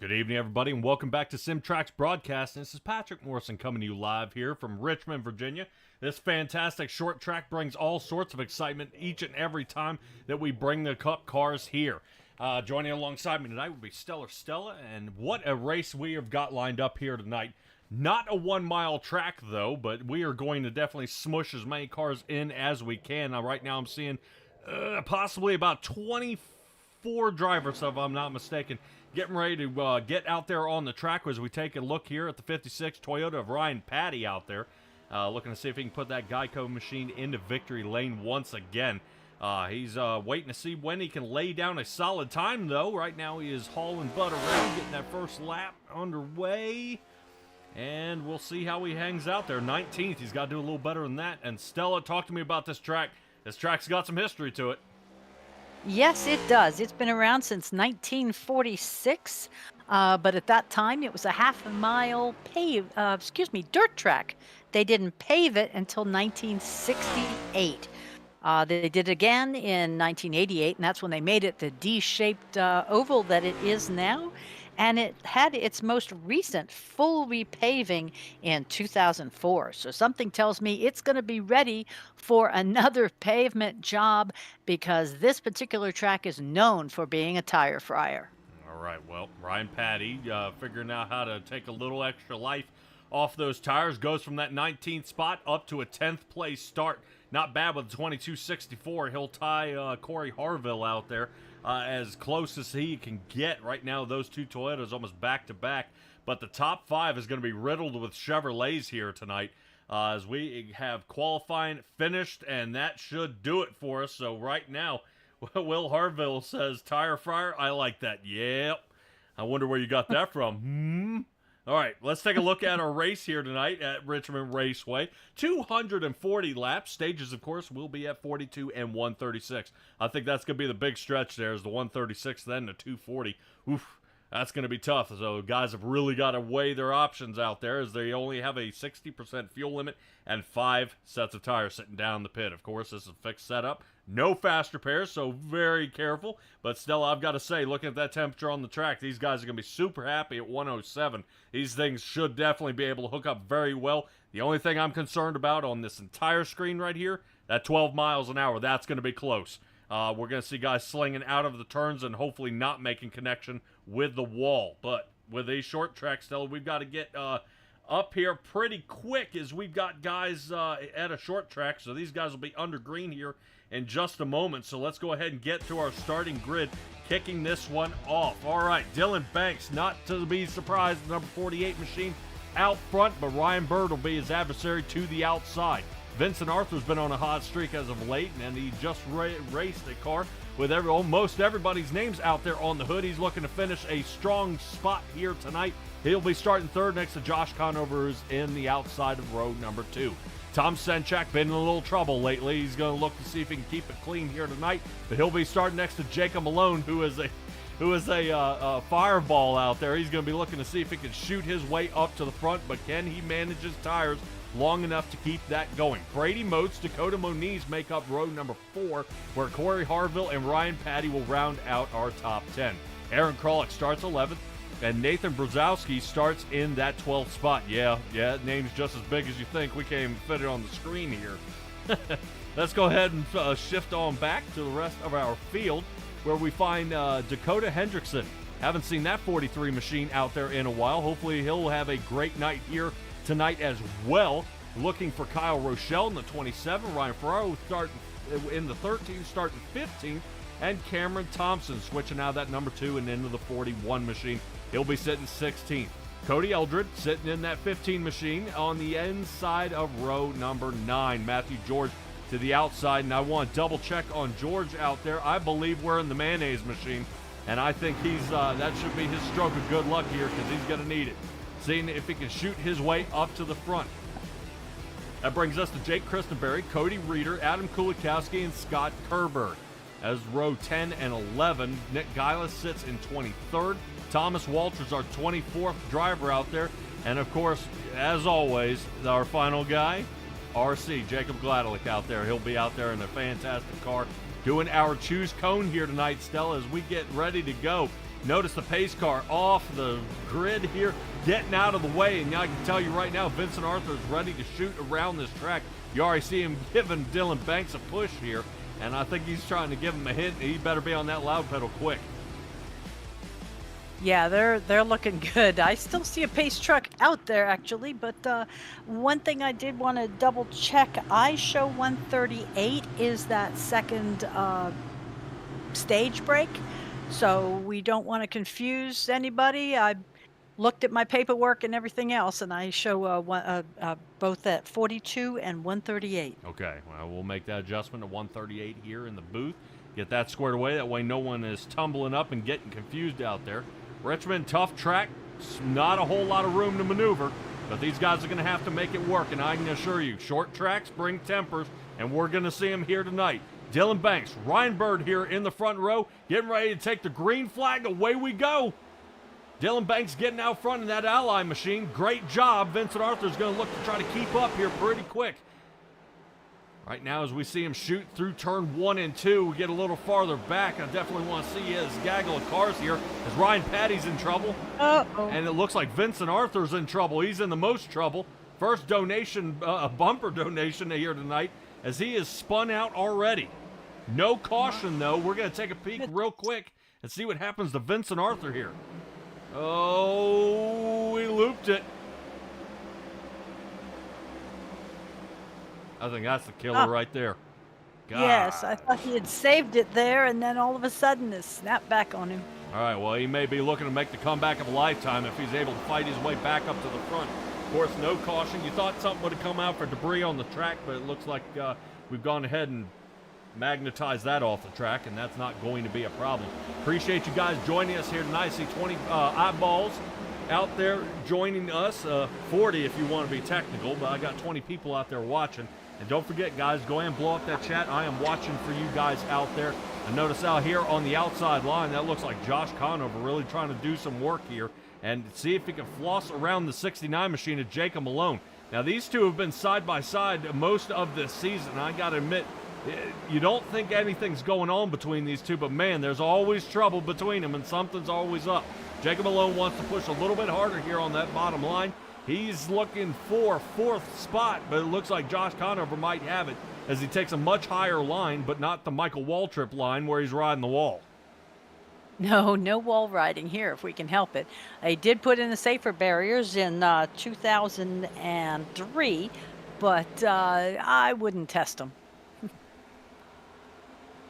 Good evening, everybody, and welcome back to SimTrack's broadcast. And this is Patrick Morrison coming to you live here from Richmond, Virginia. This fantastic short track brings all sorts of excitement each and every time that we bring the Cup cars here. Joining alongside me tonight will be Stellar Stella, and what a race we have got lined up here tonight. Not a 1 mile track, though, but we are going to definitely smush as many cars in as we can. Now, right now I'm seeing possibly about 24 drivers, if I'm not mistaken, getting ready to get out there on the track as we take a look here at the 56 Toyota of Ryan Patty out there. Looking to see if he can put that Geico machine into victory lane once again. He's waiting to see when he can lay down a solid time, though. Right now he is hauling butt around, getting that first lap underway. And we'll see how he hangs out there. 19th, he's got to do a little better than that. And Stella, talk to me about this track. This track's got some history to it. Yes, it does. It's been around since 1946, but at that time it was a half-a-mile dirt track. They didn't pave it until 1968. They did it again in 1988, and that's when they made it the D-shaped oval that it is now. And it had its most recent full repaving in 2004. So something tells me it's going to be ready for another pavement job because this particular track is known for being a tire fryer. All right, well, Ryan Patty figuring out how to take a little extra life off those tires. Goes from that 19th spot up to a 10th place start. Not bad with 22.64. He'll tie Corey Harville out there. As close as he can get. Right now, those two Toyotas almost back-to-back. But the top five is going to be riddled with Chevrolets here tonight as we have qualifying finished, and that should do it for us. So right now, Will Harville says, tire fryer, I like that. Yep. I wonder where you got that from. All right, let's take a look at our race here tonight at Richmond Raceway. 240 laps. Stages, of course, will be at 42 and 136. I think that's going to be the big stretch there is the 136, then the 240. Oof, that's going to be tough. So guys have really got to weigh their options out there as they only have a 60% fuel limit and 5 sets of tires sitting down the pit. Of course, this is a fixed setup. No fast repairs, so very careful. But still, I've got to say, looking at that temperature on the track, these guys are going to be super happy at 107. These things should definitely be able to hook up very well. The only thing I'm concerned about on this entire screen right here, that 12 miles an hour, that's going to be close. We're going to see guys slinging out of the turns and hopefully not making connection with the wall. But with these short tracks, still, we've got to get up here pretty quick as we've got guys at a short track. So these guys will be under green here in just a moment. So let's go ahead and get to our starting grid, kicking this one off. All right, Dylan Banks, not to be surprised, the number 48 machine out front, but Ryan Bird will be his adversary to the outside. Vincent Arthur's been on a hot streak as of late, and he just raced a car with almost everybody's names out there on the hood. He's looking to finish a strong spot here tonight. He'll be starting third next to Josh Conover, who's in the outside of row number 2. Tom Senchak been in a little trouble lately. He's going to look to see if he can keep it clean here tonight, but he'll be starting next to Jacob Malone, who is a fireball out there. He's going to be looking to see if he can shoot his way up to the front, but can he manage his tires long enough to keep that going? Brady Moats, Dakota Moniz make up row number 4, where Corey Harville and Ryan Patty will round out our top 10. Aaron Krolick starts 11th, and Nathan Brzezowski starts in that 12th spot. Yeah, name's just as big as you think. We can't even fit it on the screen here. Let's go ahead and shift on back to the rest of our field, where we find Dakota Hendrickson. Haven't seen that 43 machine out there in a while. Hopefully he'll have a great night here tonight as well. Looking for Kyle Rochelle in the 27, Ryan Ferraro starting in the 13, starting 15, and Cameron Thompson switching out of that number 2 and into the 41 machine. He'll be sitting 16th. Cody Eldred sitting in that 15 machine on the inside of row number 9. Matthew George to the outside, and I want to double check on George out there. I believe we're in the mayonnaise machine, and I think he's that should be his stroke of good luck here because he's going to need it. Seeing if he can shoot his way up to the front. That brings us to Jake Christenberry, Cody Reeder, Adam Kulikowski, and Scott Kerberg. As row 10 and 11, Nick Geilis sits in 23rd. Thomas Walters, our 24th driver out there. And of course, as always, our final guy, RC, Jacob Gladelick out there. He'll be out there in a fantastic car doing our choose cone here tonight, Stella, as we get ready to go. Notice the pace car off the grid here, getting out of the way, and I can tell you right now, Vincent Arthur is ready to shoot around this track. You already see him giving Dylan Banks a push here, and I think he's trying to give him a hint. He better be on that loud pedal quick. Yeah, they're looking good. I still see a pace truck out there, actually, but one thing I did want to double check, I show 138 is that second stage break, so we don't want to confuse anybody. I looked at my paperwork and everything else, and I show both at 42 and 138. Okay, well, we'll make that adjustment to 138 here in the booth. Get that squared away. That way no one is tumbling up and getting confused out there. Richmond, tough track. Not a whole lot of room to maneuver, but these guys are going to have to make it work, and I can assure you, short tracks bring tempers, and we're going to see them here tonight. Dylan Banks, Ryan Bird here in the front row, getting ready to take the green flag. Away we go. Dylan Banks getting out front in that ally machine. Great job. Vincent Arthur's going to look to try to keep up here pretty quick. Right now, as we see him shoot through turn 1 and 2, we get a little farther back. I definitely want to see his gaggle of cars here as Ryan Patty's in trouble. Uh-oh. And it looks like Vincent Arthur's in trouble. He's in the most trouble. First donation, a bumper donation here tonight, as he is spun out already. No caution, though. We're going to take a peek real quick and see what happens to Vincent Arthur here. Oh, he looped it. I think that's the killer right there. God. Yes, I thought he had saved it there, and then all of a sudden it snapped back on him. All right, well, he may be looking to make the comeback of a lifetime if he's able to fight his way back up to the front. Of course, no caution. You thought something would have come out for debris on the track, but it looks like we've gone ahead and magnetized that off the track, and that's not going to be a problem. Appreciate you guys joining us here tonight. I see 20 eyeballs out there joining us, 40 if you want to be technical, but I got 20 people out there watching. And don't forget, guys, go ahead and blow up that chat. I am watching for you guys out there. And notice out here on the outside line, that looks like Josh Conover really trying to do some work here and see if he can floss around the 69 machine of Jacob Malone. Now, these two have been side by side most of this season. I got to admit, you don't think anything's going on between these two, but man, there's always trouble between them, and something's always up. Jacob Malone wants to push a little bit harder here on that bottom line. He's looking for 4th spot, but it looks like Josh Conover might have it as he takes a much higher line, but not the Michael Waltrip line where he's riding the wall. No wall riding here if we can help it. I did put in the safer barriers in 2003, but I wouldn't test them.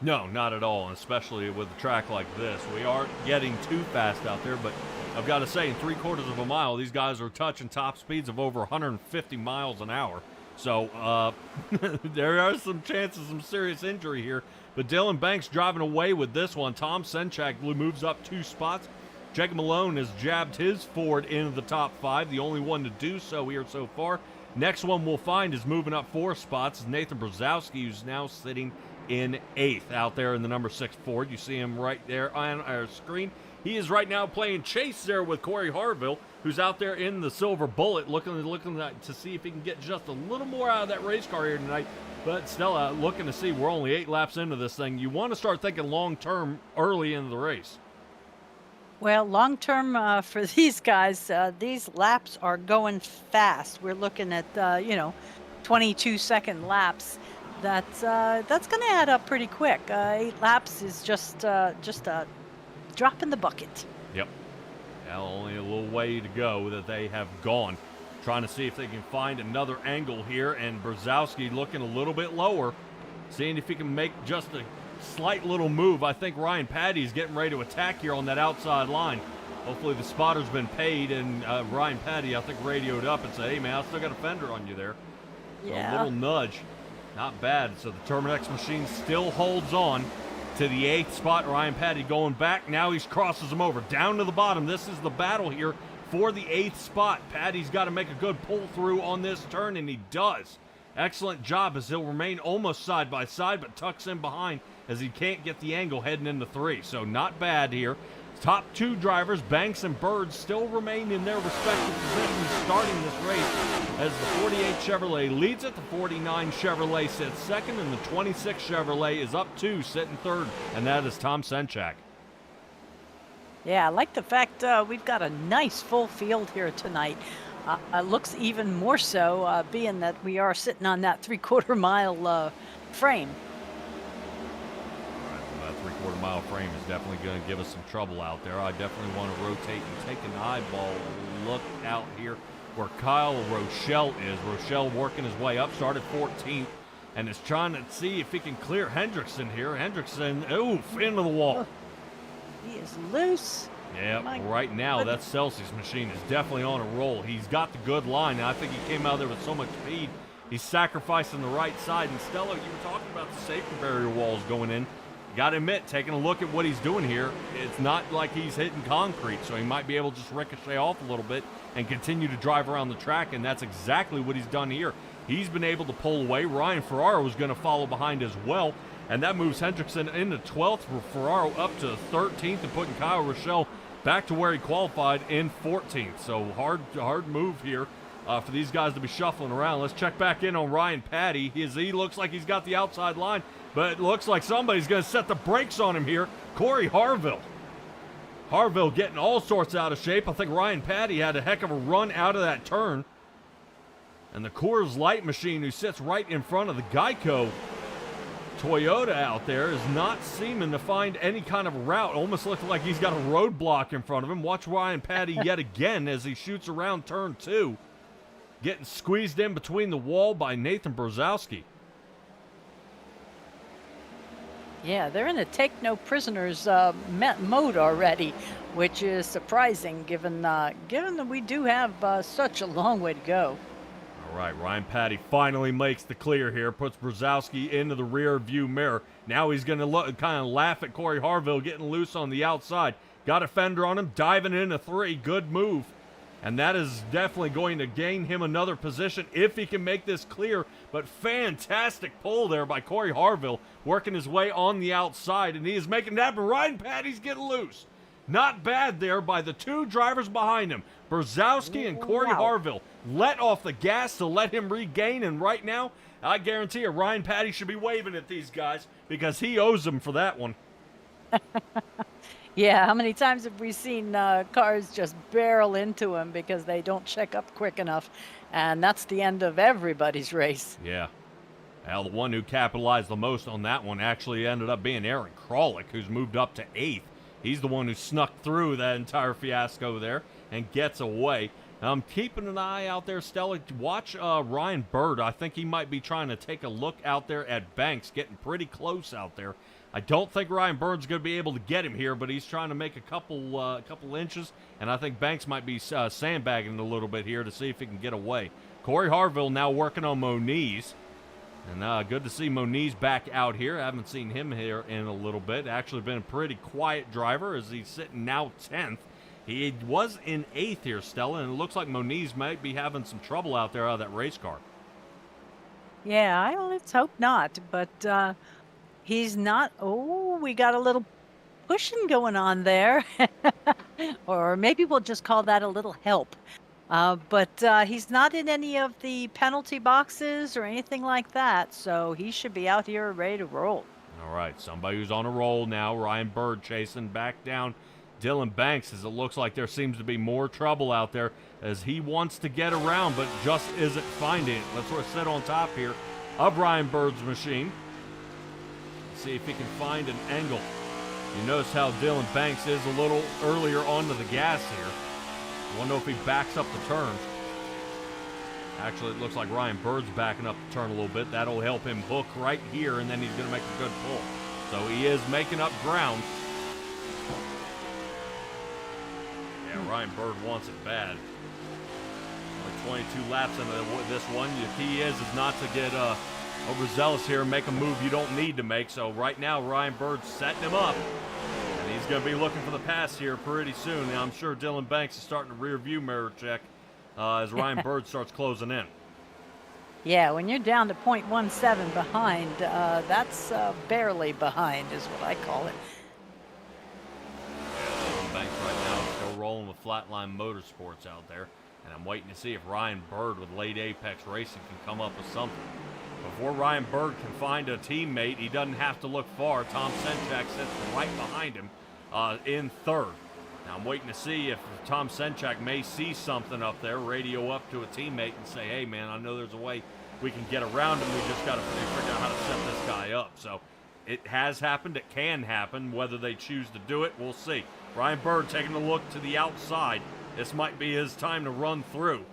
No, not at all, and especially with a track like this. We aren't getting too fast out there, but I've got to say, in 3/4 of a mile, these guys are touching top speeds of over 150 miles an hour. So there are some chances of some serious injury here. But Dylan Banks driving away with this one. Tom Senchak moves up 2 spots. Jacob Malone has jabbed his Ford into the top 5, the only one to do so here so far. Next one we'll find is moving up 4 spots is Nathan Brzezowski, who's now sitting in 8th out there in the number 6 Ford. You see him right there on our screen. He is right now playing chase there with Corey Harville, who's out there in the Silver Bullet, looking to see if he can get just a little more out of that race car here tonight. But still, looking to see, we're only 8 laps into this thing. You want to start thinking long-term early in the race. Well, long-term for these guys, these laps are going fast. We're looking at, 22-second laps. That's going to add up pretty quick. 8 laps is just a drop in the bucket. Yep. Now only a little way to go that they have gone. Trying to see if they can find another angle here, and Brzezowski looking a little bit lower, seeing if he can make just a slight little move. I think Ryan Patty's getting ready to attack here on that outside line. Hopefully the spotter's been paid, and Ryan Patty, I think, radioed up and said, hey, man, I still got a fender on you there. Yeah. So a little nudge. Not bad. So the Terminex machine still holds on to the 8th spot. Ryan Patty going back. Now he crosses him over. Down to the bottom. This is the battle here for the 8th spot. Patty's got to make a good pull through on this turn, and he does. Excellent job as he'll remain almost side by side, but tucks in behind as he can't get the angle heading into 3. So not bad here. Top 2 drivers, Banks and Bird, still remain in their respective positions starting this race as the 48 Chevrolet leads it. The 49 Chevrolet sits second, and the 26 Chevrolet is up 2, sitting third, and that is Tom Senchak. Yeah, I like the fact we've got a nice full field here tonight. Looks even more so, being that we are sitting on that 3/4 mile frame. All right, well, that three-quarter mile frame is definitely going to give us some trouble out there. I definitely want to rotate and take an eyeball look out here where Kyle Rochelle is. Rochelle working his way up, started 14th, and is trying to see if he can clear Hendrickson here. Hendrickson, oof, into the wall. Oh, he is loose. Yeah, My right now that goodness. Celsius machine is definitely on a roll. He's got the good line, and I think he came out there with so much speed. He's sacrificing the right side. And Stella, you were talking about the safety barrier walls going in. Got to admit, taking a look at what he's doing here, it's not like he's hitting concrete, so he might be able to just ricochet off a little bit and continue to drive around the track, and that's exactly what he's done here. He's been able to pull away. Ryan Ferraro was going to follow behind as well, and that moves Hendrickson into 12th, for Ferraro up to 13th, and putting Kyle Rochelle back to where he qualified in 14th. So hard move here for these guys to be shuffling around. Let's check back in on Ryan Patty. He looks like he's got the outside line, but it looks like somebody's going to set the brakes on him here. Corey Harville. Harville getting all sorts out of shape. I think Ryan Patty had a heck of a run out of that turn. And the Coors Light machine, who sits right in front of the Geico Toyota out there, is not seeming to find any kind of route. Almost looks like he's got a roadblock in front of him. Watch Ryan Patty yet again as he shoots around turn 2. Getting squeezed in between the wall by Nathan Brzezowski. Yeah, they're in a take no prisoners mode already, which is surprising given that we do have such a long way to go. All right, Ryan Patty finally makes the clear here, puts Brzezowski into the rear view mirror. Now he's going to kind of laugh at Corey Harville getting loose on the outside. Got a fender on him, diving into 3. Good move. And that is definitely going to gain him another position if he can make this clear. But fantastic pull there by Corey Harville, working his way on the outside, and he is making that, but Ryan Patty's getting loose. Not bad there by the 2 drivers behind him. Brzezowski and Corey Harville let off the gas to let him regain, and right now, I guarantee you, Ryan Patty should be waving at these guys because he owes them for that one. Yeah, how many times have we seen cars just barrel into him because they don't check up quick enough, and that's the end of everybody's race. Yeah. Well, the one who capitalized the most on that one actually ended up being Aaron Krolick, who's moved up to 8th. He's the one who snuck through that entire fiasco there and gets away. I'm keeping an eye out there, Stella. Watch Ryan Bird. I think he might be trying to take a look out there at Banks, getting pretty close out there. I don't think Ryan Bird's going to be able to get him here, but he's trying to make a couple inches, and I think Banks might be sandbagging a little bit here to see if he can get away. Corey Harville now working on Moniz. And good to see Moniz back out here. I haven't seen him here in a little bit. Actually been a pretty quiet driver as he's sitting now 10th. He was in 8th here, Stella, and it looks like Moniz might be having some trouble out there out of that race car. Yeah, let's hope not, but he's not. Oh, we got a little pushing going on there. Or maybe we'll just call that a little help. But he's not in any of the penalty boxes or anything like that, so he should be out here ready to roll. All right, somebody who's on a roll now. Ryan Bird chasing back down Dylan Banks, as it looks like there seems to be more trouble out there as he wants to get around but just isn't finding it. Let's sort of sit on top here of Ryan Bird's machine. See if he can find an angle. You notice how Dylan Banks is a little earlier onto the gas here. I wonder if he backs up the turn. Actually, it looks like Ryan Bird's backing up the turn a little bit. That'll help him hook right here, and then he's going to make a good pull. So he is making up ground. Yeah, Ryan Bird wants it bad. Only 22 laps into this one. The key is not to get overzealous here and make a move you don't need to make. So right now, Ryan Bird's setting him up. And he's going to be looking for the pass here pretty soon. Now, I'm sure Dylan Banks is starting a rear view mirror check as Ryan Bird starts closing in. Yeah, when you're down to 0.17 behind, that's barely behind is what I call it. Dylan Banks right now is still rolling with Flatline Motorsports out there. And I'm waiting to see if Ryan Bird with Late Apex Racing can come up with something. Before Ryan Bird can find a teammate, he doesn't have to look far. Tom Senchak sits right behind him in 3rd. Now I'm waiting to see if Tom Senchak may see something up there, radio up to a teammate and say, hey man, I know there's a way we can get around him. We just got to figure out how to set this guy up. So it has happened. It can happen. Whether they choose to do it, we'll see. Ryan Bird taking a look to the outside. This might be his time to run through.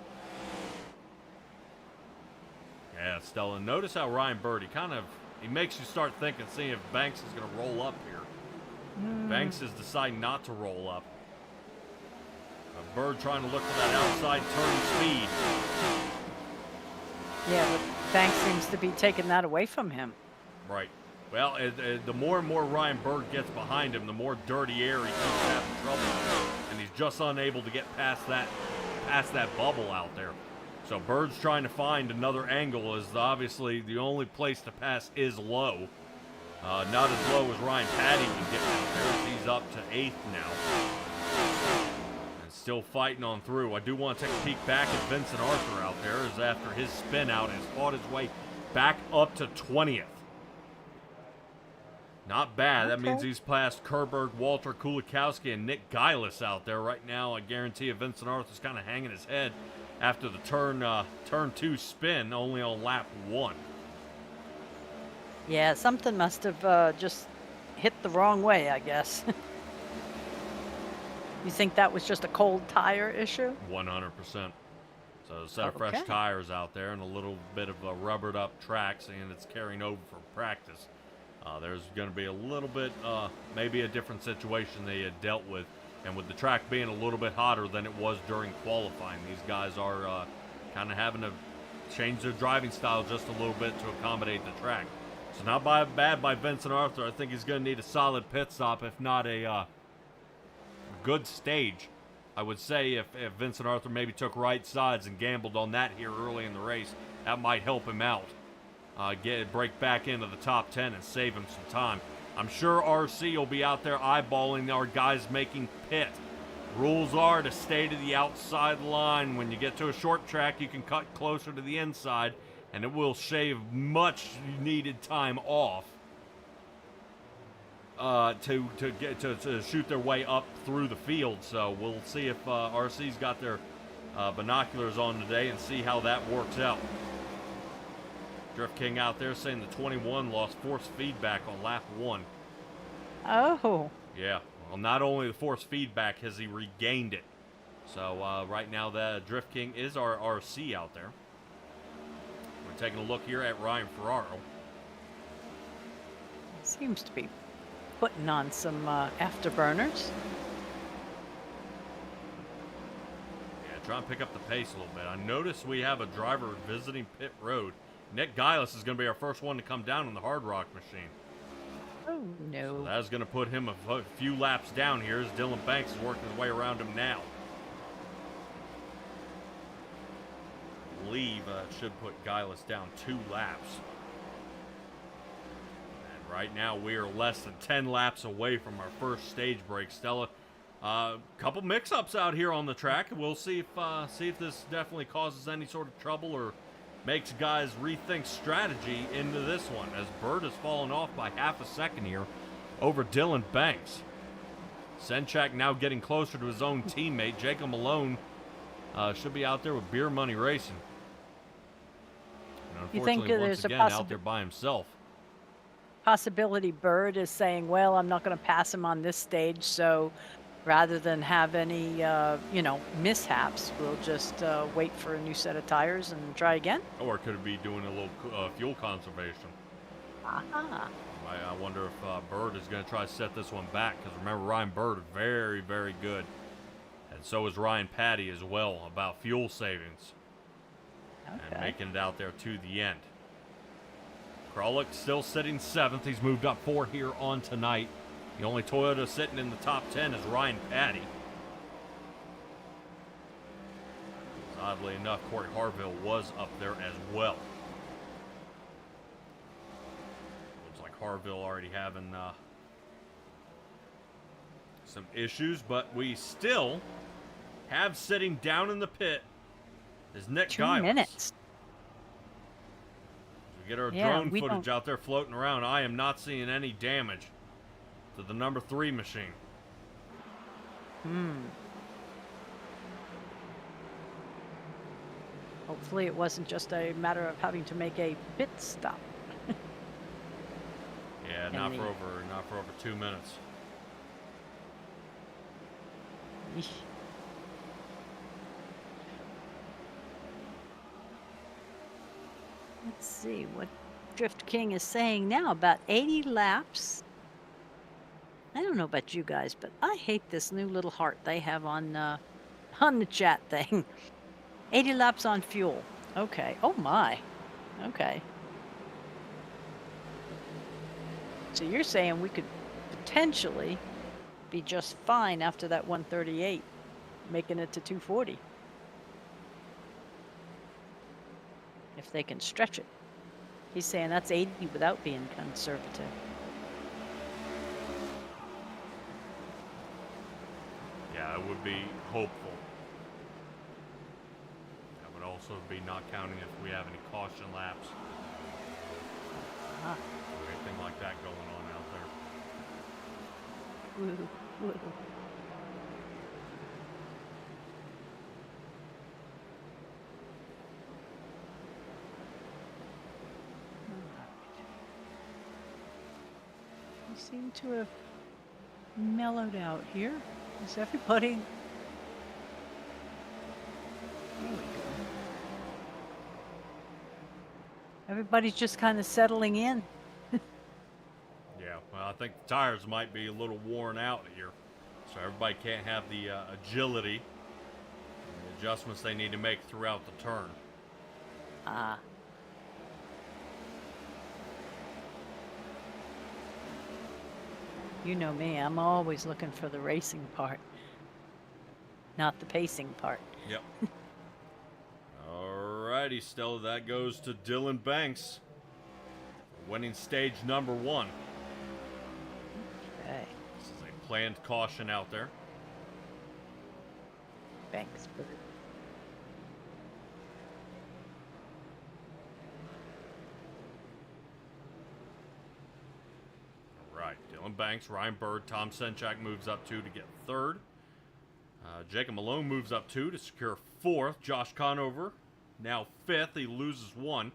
Yeah, Stella, notice how Ryan Bird, he makes you start thinking, seeing if Banks is going to roll up here. Banks is deciding not to roll up. Bird trying to look for that outside turn speed. Yeah, but Banks seems to be taking that away from him. Right. Well, the more and more Ryan Bird gets behind him, the more dirty air he keeps having trouble with, and he's just unable to get past that bubble out there. So Bird's trying to find another angle, as obviously the only place to pass is low. Not as low as Ryan Patty can get out there. He's up to 8th now. And still fighting on through. I do want to take a peek back at Vincent Arthur out there, as after his spin out has fought his way back up to 20th. Not bad. That means he's passed Kerberg, Walter Kulikowski, and Nick Geilis out there. Right now, I guarantee you Vincent Arthur's kind of hanging his head after the turn 2 spin, only on lap 1. Yeah, something must have just hit the wrong way, I guess. You think that was just a cold tire issue? 100%. So a set of fresh tires out there and a little bit of a rubbered up track, seeing it's carrying over from practice. There's going to be a little bit, maybe a different situation they had dealt with. And with the track being a little bit hotter than it was during qualifying, these guys are kind of having to change their driving style just a little bit to accommodate the track. So not bad by Vincent Arthur. I think he's going to need a solid pit stop, if not a good stage. I would say if Vincent Arthur maybe took right sides and gambled on that here early in the race, that might help him out. Break back into the top 10 and save him some time. I'm sure RC will be out there eyeballing our guys making pit. Rules are to stay to the outside line. When you get to a short track, you can cut closer to the inside, and it will shave much needed time off to shoot their way up through the field. So we'll see if RC's got their binoculars on today and see how that works out. Drift King out there saying the 21 lost force feedback on lap 1. Oh. Yeah. Well, not only the force feedback, has he regained it. So right now the Drift King is our RC out there. We're taking a look here at Ryan Ferraro. Seems to be putting on some afterburners. Yeah, try and pick up the pace a little bit. I noticed we have a driver visiting pit road. Nick Geilis is going to be our first one to come down on the Hard Rock machine. Oh, no. So that's going to put him a few laps down here as Dylan Banks is working his way around him now. I believe it should put Geilis down 2 laps. And right now we are less than 10 laps away from our first stage break. Stella, couple mix-ups out here on the track. We'll see if this definitely causes any sort of trouble or makes guys rethink strategy into this one, as Bird has fallen off by half a second here over Dylan Banks. Senchak now getting closer to his own teammate. Jacob Malone should be out there with Beer Money Racing. And You think unfortunately, there's once a again, out there by himself. possibility Bird is saying, well, I'm not going to pass him on this stage, so rather than have any, mishaps, we'll just wait for a new set of tires and try again? Or could it be doing a little fuel conservation? Aha. I wonder if Bird is going to try to set this one back, because remember, Ryan Bird is very, very good. And so is Ryan Patty as well about fuel savings. And making it out there to the end. Kralik still sitting 7th. He's moved up 4 here on tonight. The only Toyota sitting in the top 10 is Ryan Patty. Oddly enough, Corey Harville was up there as well. Looks like Harville already having some issues, but we still have sitting down in the pit is Nick Geilis. 2 minutes. We get our drone footage out there floating around. I am not seeing any damage to the number 3 machine. Hmm. Hopefully it wasn't just a matter of having to make a pit stop. Yeah, And not the for over 2 minutes. Eesh. Let's see what Drift King is saying now. About 80 laps. I don't know about you guys, but I hate this new little heart they have on the chat thing. 80 laps on fuel. Okay. Oh my. Okay. So you're saying we could potentially be just fine after that 138, making it to 240. If they can stretch it. He's saying that's 80 without being conservative. Yeah, it would be hopeful. That would also be not counting if we have any caution laps. Ah. Or anything like that going on out there. Woo, woo. We seem to have mellowed out here. Is everybody? There we go. Everybody's just kind of settling in. Yeah, well, I think the tires might be a little worn out here. So everybody can't have the agility and the adjustments they need to make throughout the turn. Ah. You know me, I'm always looking for the racing part, not the pacing part. Yep. Alrighty, Stella, that goes to Dylan Banks. Winning stage number 1. Okay. This is a planned caution out there. Thanks, Bert. Right, Dylan Banks, Ryan Bird, Tom Senchak moves up 2 to get 3rd. Jacob Malone moves up 2 to secure 4th. Josh Conover now 5th. He loses 1.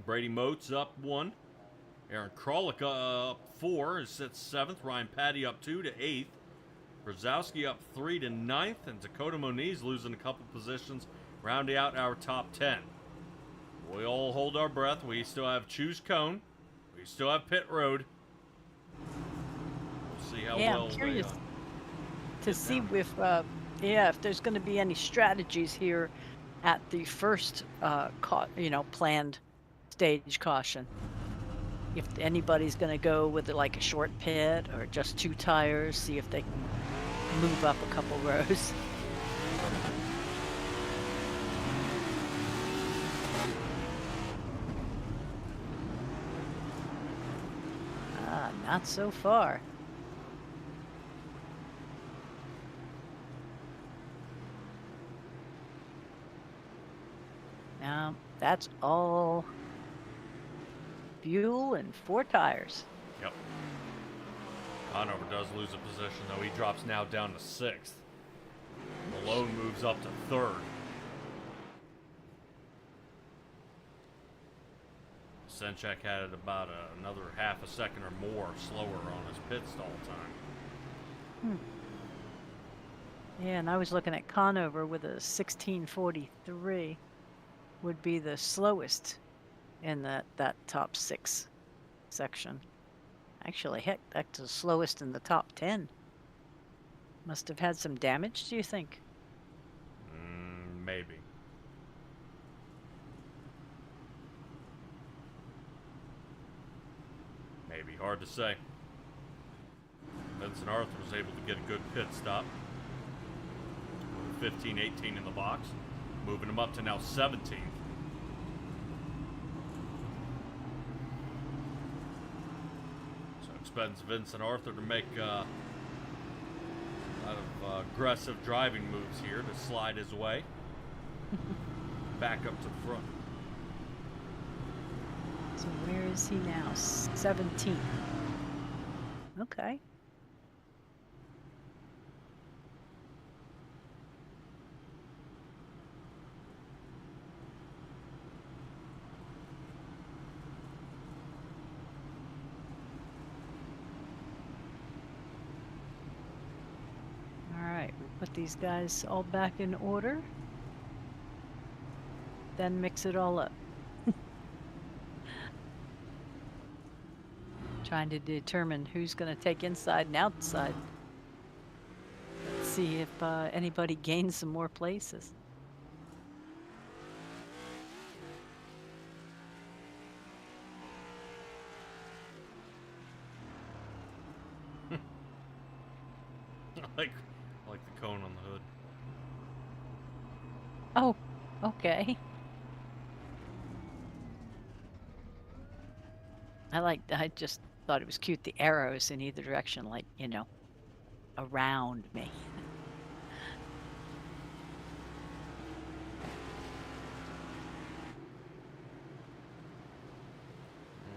Brady Moats up 1. Aaron Krolick up 4. He sits 7th. Ryan Patty up 2 to 8th. Brzezowski up 3 to 9th. And Dakota Moniz losing a couple positions, rounding out our top 10. We all hold our breath. We still have Choose Cone. We still have Pit Road. We'll see how well I'm curious to get see down. if there's going to be any strategies here at the first, planned stage caution. If anybody's going to go with like a short pit or just 2 tires, see if they can move up a couple rows. Not so far. Now, that's all fuel and 4 tires. Yep. Conover does lose a position, though. He drops now down to 6th. Malone moves up to 3rd. Senchak had about another half a second or more slower on his pit stall time. Yeah, and I was looking at Conover with a 16:43 would be the slowest in that top 6 section. Actually, heck, that's the slowest in the top 10. Must have had some damage, do you think? Maybe. Maybe. Hard to say. Vincent Arthur was able to get a good pit stop. 15-18 in the box. Moving him up to now 17th. So expects Vincent Arthur to make a lot of aggressive driving moves here to slide his way back up to the front. So where is he now? 17. Okay. Put these guys all back in order. Then mix it all up. Trying to determine who's going to take inside and outside. Let's see if anybody gains some more places. I like the cone on the hood. Oh, okay. I just thought it was cute, the arrows in either direction, like, you know, around me.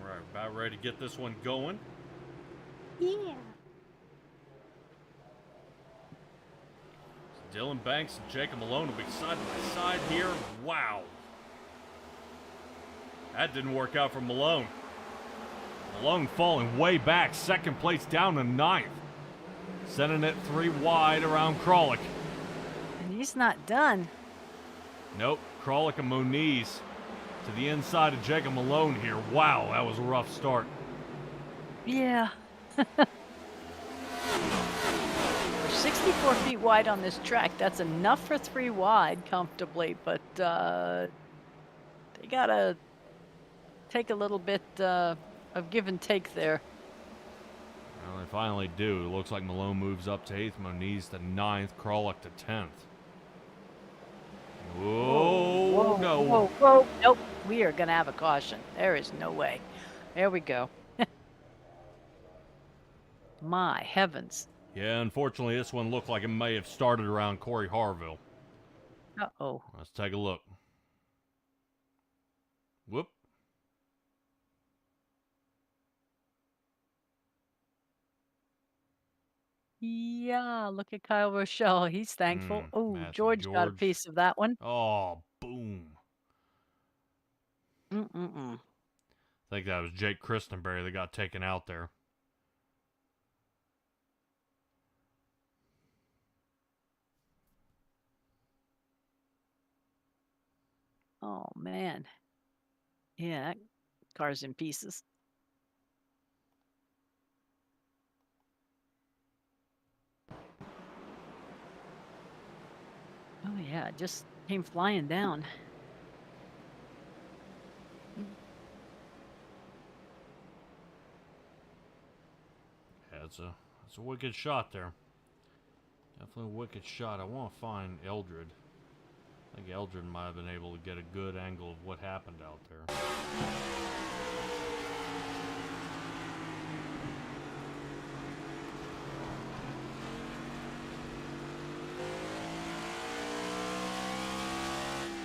All right, about ready to get this one going. Yeah. Dylan Banks and Jacob Malone will be side by side here. Wow. That didn't work out for Malone. Malone falling way back, second place down to ninth. Sending it 3 wide around Kralik. And he's not done. Nope, Kralik and Moniz to the inside of Jacob Malone here. Wow, that was a rough start. Yeah. We're 64 feet wide on this track. That's enough for 3 wide comfortably, but they gotta take a little bit of give and take there. Well, they finally do. It looks like Malone moves up to 8th, Moniz to 9th, Kralik to 10th. Whoa, whoa, no. Whoa, whoa. Nope. We are going to have a caution. There is no way. There we go. My heavens. Yeah, unfortunately, this one looked like it may have started around Corey Harville. Uh-oh. Let's take a look. Whoop. Yeah, look at Kyle Rochelle. He's thankful. Oh, Matthew George got a George. piece of that one. Oh, boom. Mm-mm-mm. I think that was Jake Christenberry that got taken out there. Oh, man. Yeah, that car's in pieces. Oh, yeah, it just came flying down. Yeah, it's a wicked shot there. Definitely a wicked shot. I want to find Eldred. I think Eldred might have been able to get a good angle of what happened out there.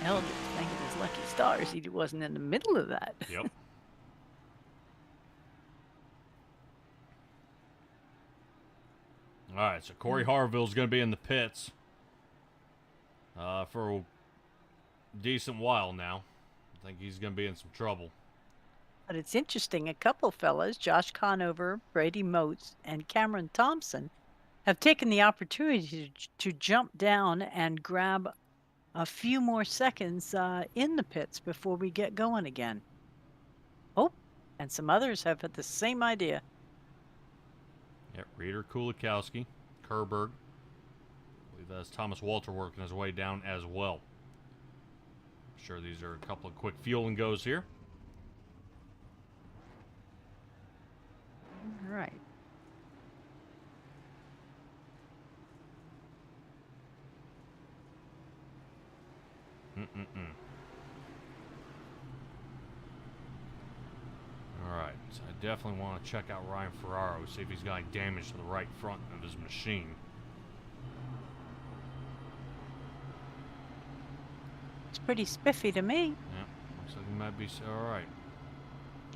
Eldridge thanking his lucky stars he wasn't in the middle of that. Yep. All right, so Corey Harville's going to be in the pits for a decent while now. I think he's going to be in some trouble. But it's interesting, a couple fellas, Josh Conover, Brady Moats, and Cameron Thompson, have taken the opportunity to jump down and grab a few more seconds in the pits before we get going again. Oh, and some others have had the same idea. Yep, Reeder, Kulikowski, Kerberg. I believe that's Thomas Walter working his way down as well. I'm sure these are a couple of quick fuel and goes here. All right. Alright, so I definitely want to check out Ryan Ferraro, see if he's got any damage to the right front of his machine. It's pretty spiffy to me. Yeah, looks like he might be alright.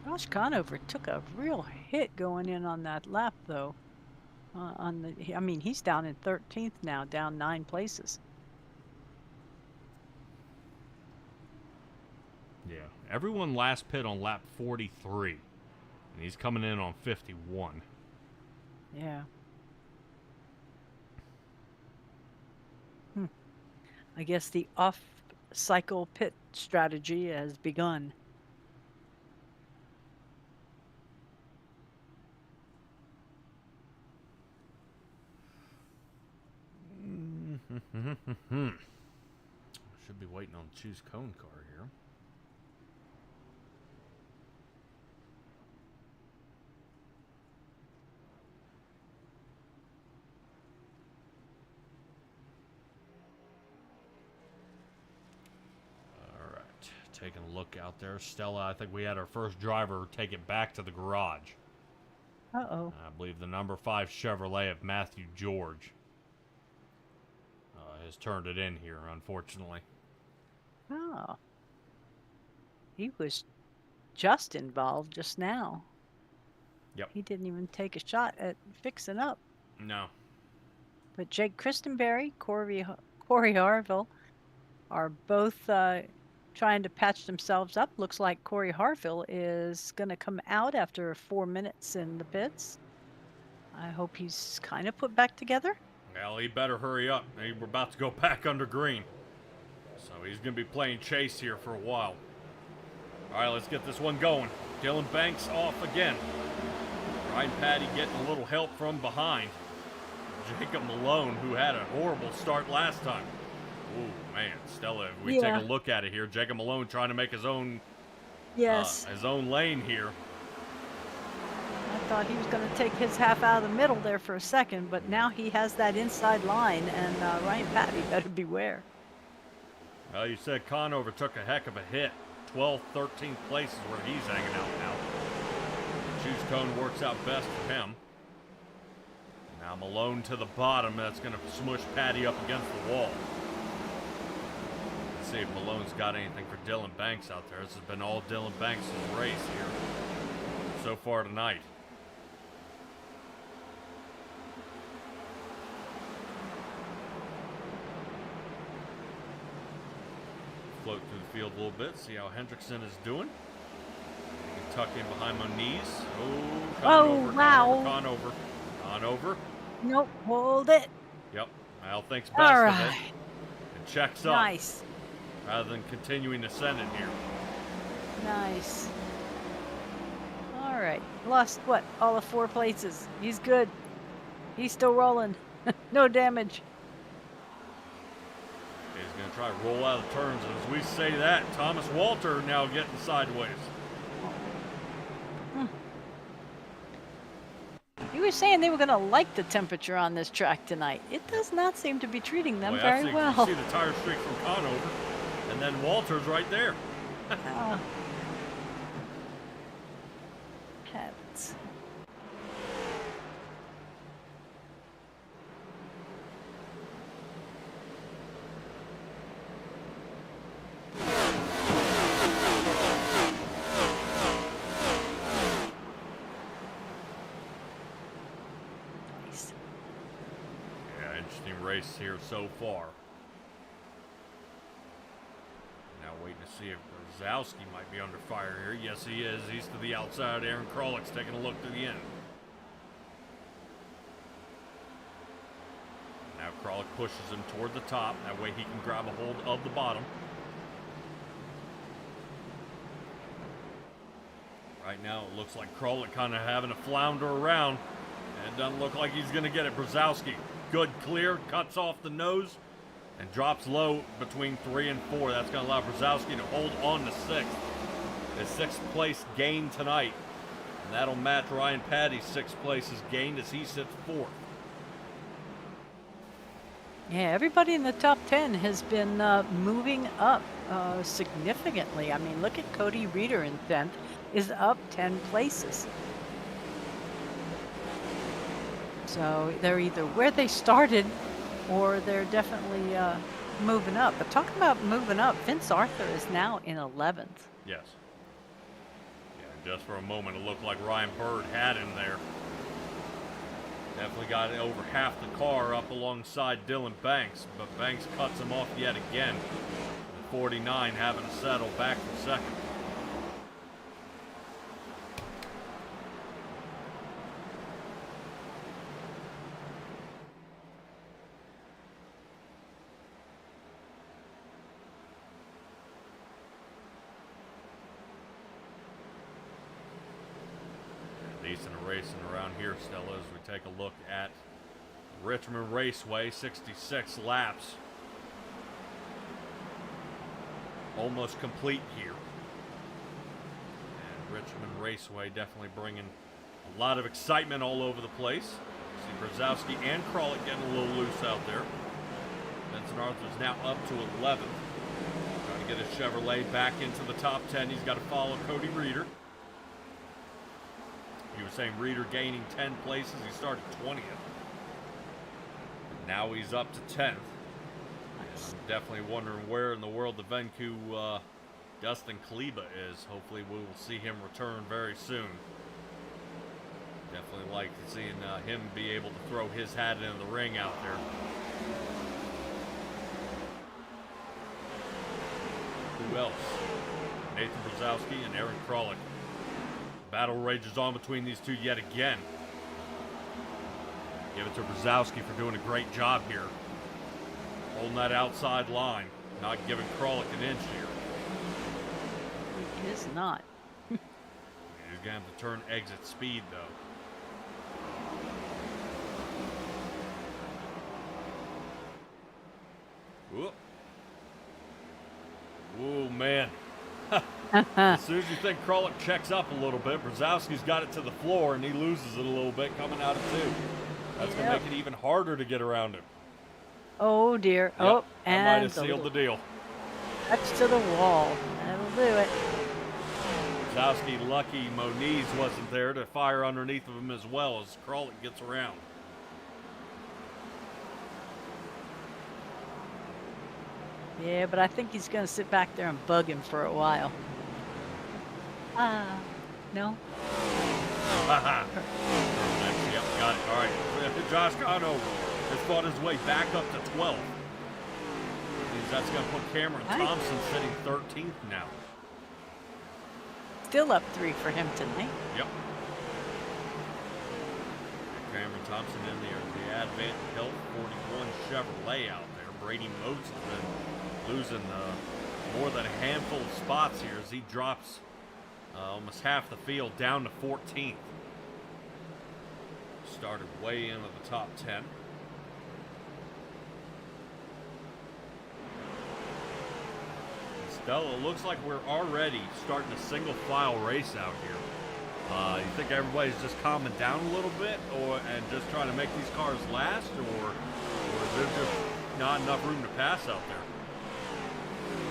Josh Conover took a real hit going in on that lap, though. I mean, he's down in 13th now, down 9 places. Yeah, everyone last pit on lap 43, and he's coming in on 51. Yeah. I guess the off-cycle pit strategy has begun. Should be waiting on the choose cone car here. All right, taking a look out there. Stella, I think we had our first driver take it back to the garage. Uh-oh. I believe the number 5 Chevrolet of Matthew George has turned it in here, unfortunately. Oh. He was just involved just now. Yep. He didn't even take a shot at fixing up. No. But Jake Christenberry, Corey Harville are both trying to patch themselves up. Looks like Corey Harville is going to come out after 4 minutes in the pits. I hope he's kind of put back together. Well, he better hurry up. We're about to go back under green. So he's going to be playing chase here for a while. All right, let's get this one going. Dylan Banks off again. Ryan Patty getting a little help from behind. Jacob Malone, who had a horrible start last time. Ooh, man. Stella, if we take a look at it here, Jacob Malone trying to make his own his own lane here. I thought he was going to take his half out of the middle there for a second, but now he has that inside line, and Ryan Patty better beware. Well, you said Conover took a heck of a hit. 12th, 13th place is where he's hanging out now. Choose cone works out best for him. Now Malone to the bottom. That's going to smush Patty up against the wall. Let's see if Malone's got anything for Dylan Banks out there. This has been all Dylan Banks' race here so far tonight. Float through the field a little bit, see how Hendrickson is doing. You can tuck in behind Moniz. Oh, Conover, wow. Conover. Nope, hold it. Yep, Al thinks best All of right. it. And checks up. Nice. Rather than continuing to send it here. Nice. All right. Lost, what, all of 4 places. He's good. He's still rolling. No damage. He's going to try to roll out of turns. And as we say that, Thomas Walter now getting sideways. You were saying they were going to like the temperature on this track tonight. It does not seem to be treating them very well. You see the tire streak from Conover, and then Walter's right there. Heavens. Yeah, interesting race here so far. Now waiting to see if Brzezowski might be under fire here. Yes, he is. He's to the outside. Aaron Krolick's taking a look to the end. Now Krolick pushes him toward the top. That way he can grab a hold of the bottom. Right now it looks like Krolick kind of having to flounder around. And it doesn't look like he's going to get it. Brzezowski, good clear, cuts off the nose. And drops low between 3 and 4. That's going to allow Brzezowski to hold on to 6th. His 6th place gain tonight. And that'll match Ryan Patty's 6th place is gained as he sits 4th. Yeah, everybody in the top 10 has been moving up significantly. I mean, look at Cody Reeder in 10th, is up 10 places. So they're either where they started or they're definitely moving up. But talking about moving up, Vince Arthur is now in 11th. Yes. Yeah, just for a moment it looked like Ryan Bird had him there. Definitely got over half the car up alongside Dylan Banks, but Banks cuts him off yet again. The 49 having to settle back for second. Decent racing around here still as we take a look at Richmond Raceway, 66 laps. Almost complete here. And Richmond Raceway definitely bringing a lot of excitement all over the place. See Brzezowski and Kralik getting a little loose out there. Benson Arthur's now up to 11th. Trying to get his Chevrolet back into the top 10. He's got to follow Cody Reeder. He was saying Reeder gaining 10 places. He started 20th. Now he's up to 10th. I'm definitely wondering where in the world the Venku Dustin Kleba is. Hopefully we will see him return very soon. Definitely like seeing him be able to throw his hat in the ring out there. Who else? Nathan Brzezowski and Aaron Kralik. Battle rages on between these two yet again. Give it to Brzezowski for doing a great job here. Holding that outside line. Not giving Kralik an inch here. He is not. He's going to have to turn exit speed, though. Whoop. Whoa, man. As soon as you think Kralik checks up a little bit, Brzezowski's got it to the floor, and he loses it a little bit coming out of 2. That's going to make it even harder to get around him. Oh, dear. Yep, Oh, that and might have sealed the deal. touch to the wall. That'll do it. Brzezowski lucky Moniz wasn't there to fire underneath of him as well as Kralik gets around. Yeah, but I think he's going to sit back there and bug him for a while. No? Yep, got it. All right. Josh Conover has fought his way back up to 12th. Means that's going to put Cameron Thompson sitting 13th now. Still up 3 for him tonight. Yep. Cameron Thompson in there. The Advent Hill 41 Chevrolet out there. Brady Moats has been losing more than a handful of spots here as he drops almost half the field down to 14th. Started way into the top 10. Stella, it looks like we're already starting a single file race out here. You think everybody's just calming down a little bit and just trying to make these cars last, or is there just not enough room to pass out there?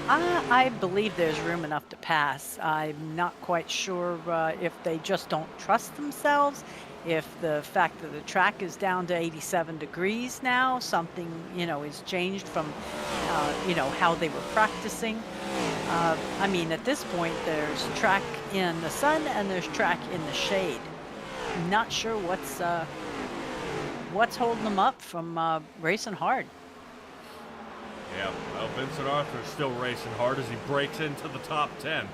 I believe there's room enough to pass. I'm not quite sure if they just don't trust themselves, if the fact that the track is down to 87 degrees now, something, is changed from, how they were practicing. I mean, at this point, there's track in the sun and there's track in the shade. I'm not sure what's holding them up from racing hard. Yeah, well, Vincent Arthur's still racing hard as he breaks into the top 10.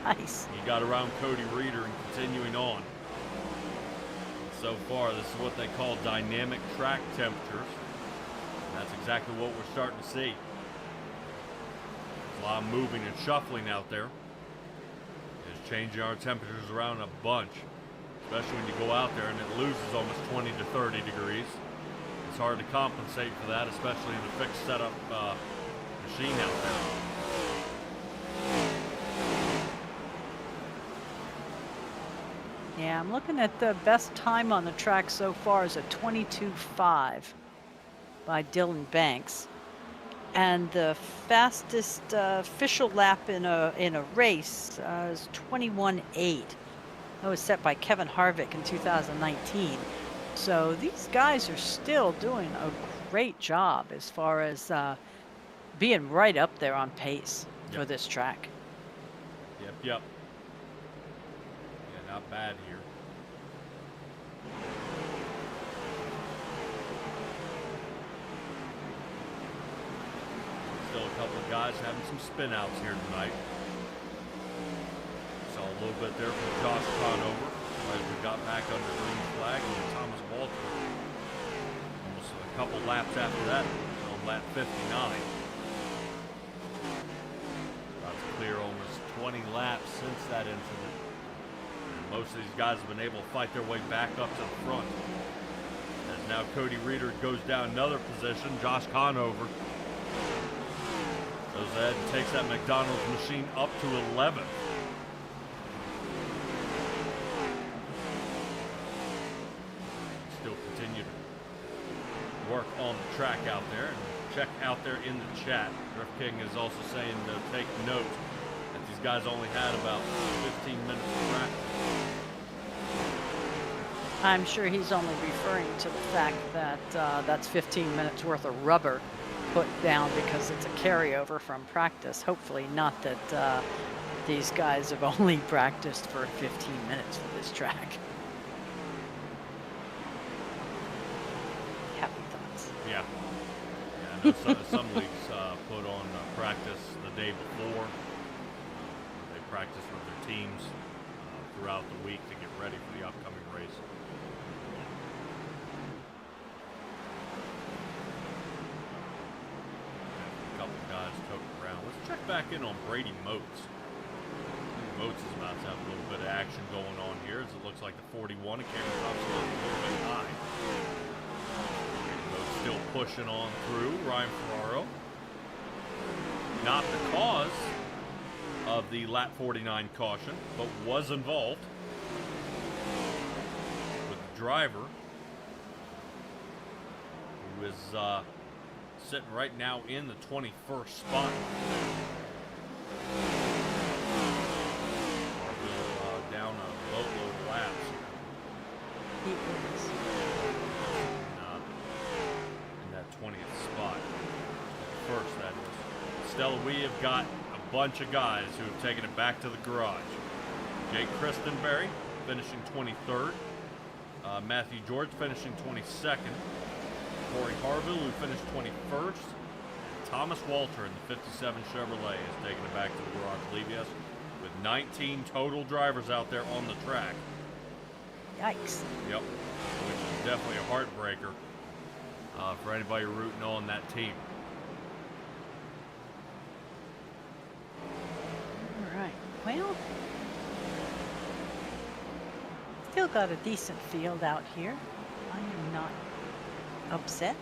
Nice. He got around Cody Reeder and continuing on. And so far, this is what they call dynamic track temperatures. And that's exactly what we're starting to see. There's a lot of moving and shuffling out there. It's changing our temperatures around a bunch, especially when you go out there and it loses almost 20 to 30 degrees. It's hard to compensate for that, especially in a fixed setup machine out there. Yeah, I'm looking at the best time on the track so far is a 22.5 by Dylan Banks. And the fastest official lap in a race is 21.8. That was set by Kevin Harvick in 2019. So these guys are still doing a great job as far as being right up there on pace for this track. Yep. Yeah, not bad here. Still a couple of guys having some spin outs here tonight. Saw a little bit there from Josh Conover as we got back under green flag, and Thomas Walter almost a couple laps after that on lap 59. About to clear almost 20 laps since that incident. Most of these guys have been able to fight their way back up to the front. As now Cody Reeder goes down another position. Josh Conover goes ahead and takes that McDonald's machine up to 11th. Still continue to work on the track out there, and check out there in the chat. Drift King is also saying to take note that these guys only had about 15 minutes of practice. I'm sure he's only referring to the fact that that's 15 minutes worth of rubber put down because it's a carryover from practice. Hopefully not that these guys have only practiced for 15 minutes for this track. Happy thoughts. Yeah. I know some leagues put on practice the day before. They practice with their teams throughout the week to get ready for the upcoming race. A couple guys toting around. Let's check back in on Brady Moats. Moats is about to have a little bit of action going on here, as it looks like the 41 of Cameron Thompson is a little bit high. Moats still pushing on through. Ryan Ferraro, not the cause of the lap 49 caution, but was involved with the driver, who is sitting right now in the 21st spot. Down a boatload of laps. He is. In that 20th spot. First, that is. Stella, we have got a bunch of guys who have taken it back to the garage. Jake Christenberry finishing 23rd. Matthew George finishing 22nd. Corey Harville, who finished 21st. Thomas Walter in the 57 Chevrolet is taking it back to the garage, leaving us with 19 total drivers out there on the track. Yikes. Yep, which is definitely a heartbreaker for anybody rooting on that team. All right. Well, still got a decent field out here. I am not upset.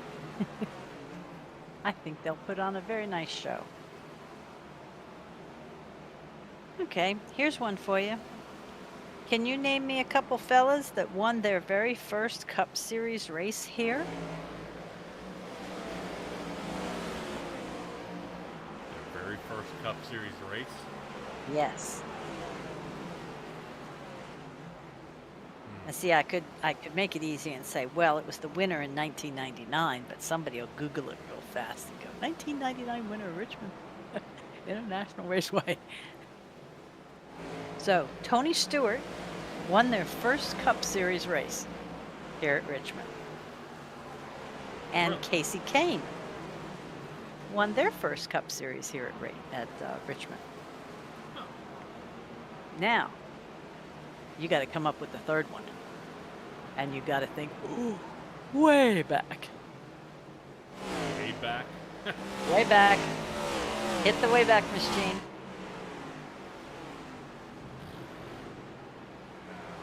I think they'll put on a very nice show. Okay, here's one for you. Can you name me a couple fellas that won their very first Cup Series race here? Their very first Cup Series race? Yes. See, I could make it easy and say, well, it was the winner in 1999, but somebody will Google it real fast and go, 1999 winner of Richmond International Raceway. So, Tony Stewart won their first Cup Series race here at Richmond. And Really? Casey Kane won their first Cup Series here at Richmond. Oh. Now, you got to come up with the third one. And you got to think, ooh, way back. Way back? Way back. Hit the way back machine.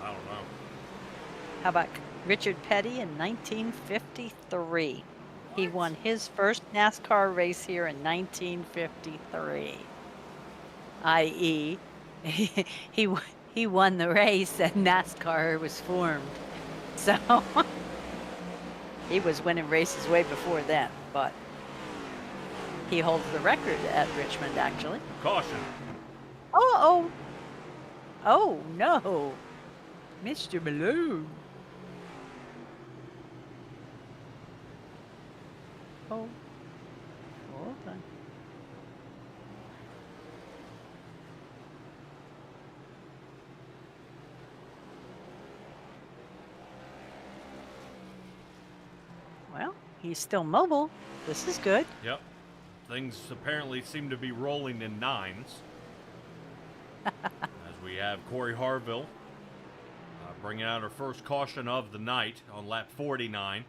I don't know. How about Richard Petty in 1953? He won his first NASCAR race here in 1953. I.e., he won the race and NASCAR was formed. So he was winning races way before then, but he holds the record at Richmond, actually. Caution. Oh no, Mr. Malone. Oh, hold on. Well, he's still mobile. This is good. Yep. Things apparently seem to be rolling in nines. As we have Corey Harville bringing out her first caution of the night on lap 49.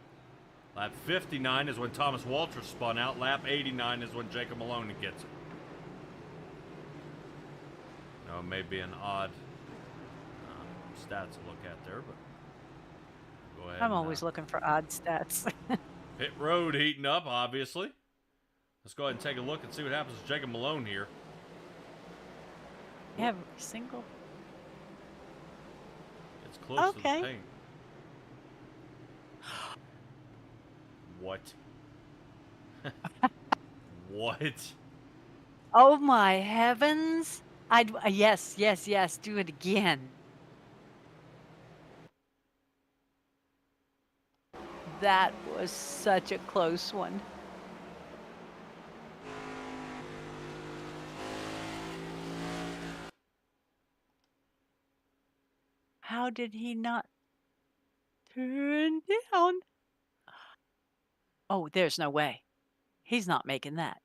Lap 59 is when Thomas Walter spun out. Lap 89 is when Jacob Maloney gets it. Now, it may be an odd stats to look at there, but go ahead. I'm always looking for odd stats. Pit road heating up, obviously. Let's go ahead and take a look and see what happens to Jacob Malone here. Every single. It's close to the Okay. paint. What? What? Oh my heavens! Yes, yes, yes. Do it again. That was such a close one. How did he not turn down? Oh, there's no way. He's not making that.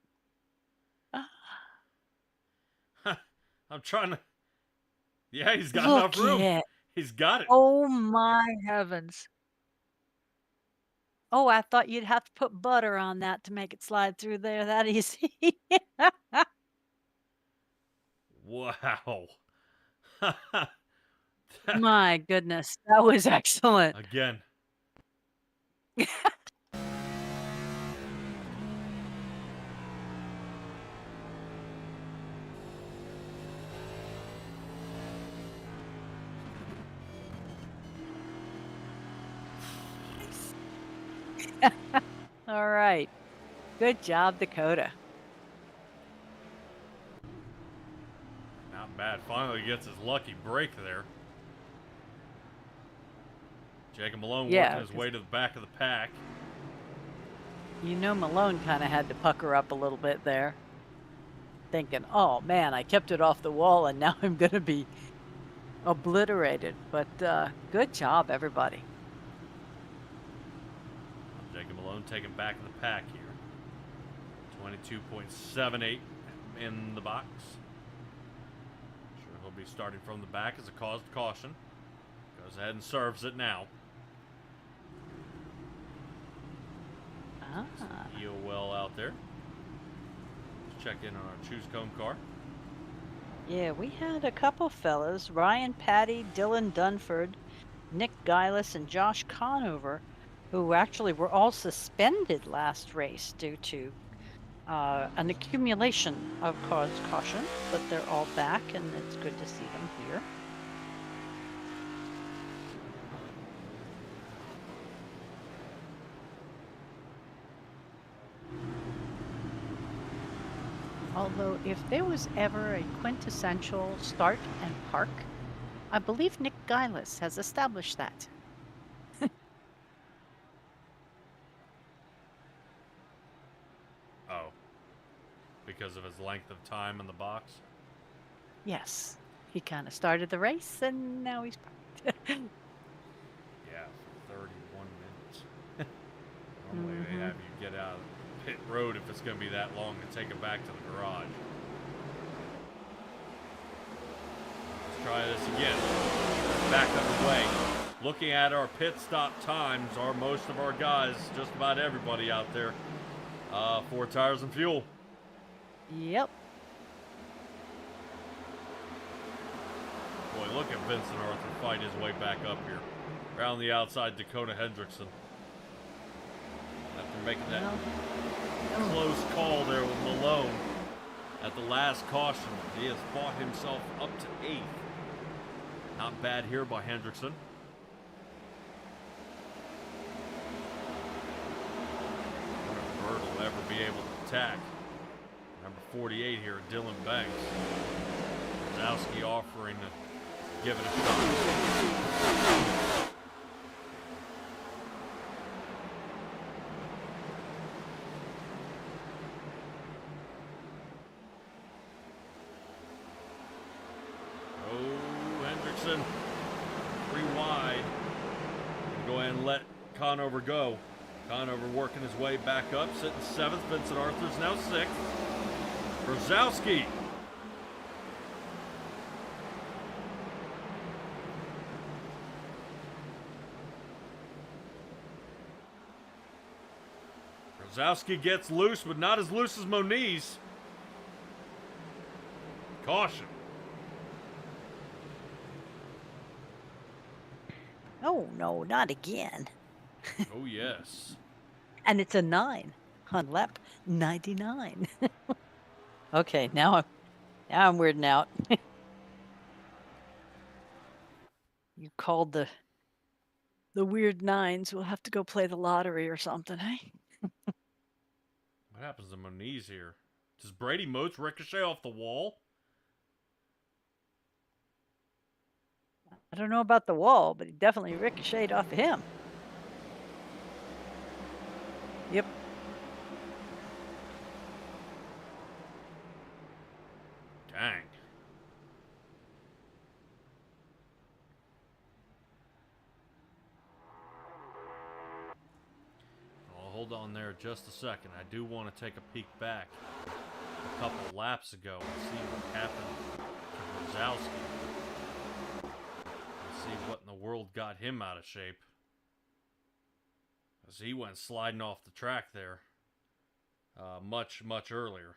I'm trying to. Yeah, he's got Look enough room. it. He's got it. Oh my heavens. Oh, I thought you'd have to put butter on that to make it slide through there that easy. Wow. My goodness, that was excellent. Again. All right. Good job, Dakota. Not bad. Finally gets his lucky break there. Jacob Malone Yeah, working his way to the back of the pack. You know, Malone kind of had to pucker up a little bit there, thinking, oh man, I kept it off the wall and now I'm going to be obliterated. But good job, everybody. Jacob Malone taking back of the pack here. 22.78 in the box. Sure, he'll be starting from the back as a cause of caution. Goes ahead and serves it now. Ah. EO well out there. Let's check in on our choose cone car. Yeah, we had a couple fellas, Ryan Patty, Dylan Dunford, Nick Gillis, and Josh Conover, who actually were all suspended last race due to an accumulation of cause caution, but they're all back, and it's good to see them here. Although, if there was ever a quintessential start and park, I believe Nick Gillis has established that. Oh. Because of his length of time in the box? Yes, he kind of started the race, and now he's parked. Yeah, for 31 minutes. Normally they have you get out of pit road if it's going to be that long and take it back to the garage. Let's try this again. Back up the way. Looking at our pit stop times, are most of our guys, just about everybody out there, 4 tires and fuel. Yep. Boy, look at Vincent Arthur fight his way back up here. Around the outside, Dakota Hendrickson. After making that close call there with Malone at the last caution, he has fought himself up to 8th. Not bad here by Hendrickson. I wonder if Bird will ever be able to attack. Number 48 here, Dylan Banks. Zowski offering to give it a shot. Hendrickson, 3 wide. Go ahead and let Conover go. Conover working his way back up, sitting 7th. Vincent Arthur's now 6th. Brzezowski. Brzezowski gets loose, but not as loose as Moniz. Caution. Oh, no, not again. Oh, yes. And it's a 9 on lap 99. Okay, now I'm weirding out. You called the weird 9s. We'll have to go play the lottery or something, hey? What happens to Moniz here? Does Brady Moats ricochet off the wall? I don't know about the wall, but he definitely ricocheted off of him. Yep. Dang. Well, hold on there just a second. I do want to take a peek back a couple laps ago and see what happened to Brzezowski. See what in the world got him out of shape. As he went sliding off the track there much earlier.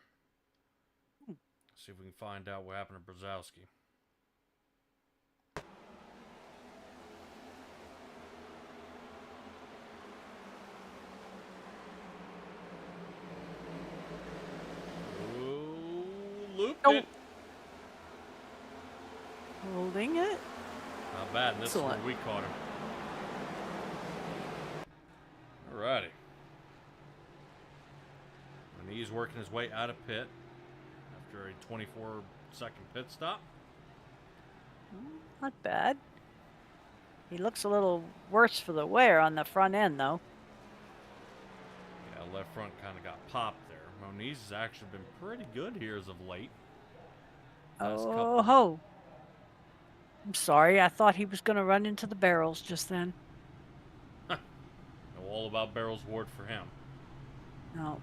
See if we can find out what happened to Brzezowski. Oh, looped it. Holding it. Not bad. This Excellent. is where we caught him. Alrighty. And he's working his way out of pit after a 24-second pit stop. Not bad. He looks a little worse for the wear on the front end, though. Yeah, left front kind of got popped there. Moniz has actually been pretty good here as of late. Oh, ho. I'm sorry. I thought he was going to run into the barrels just then. Know all about Barrels Ward for him. No.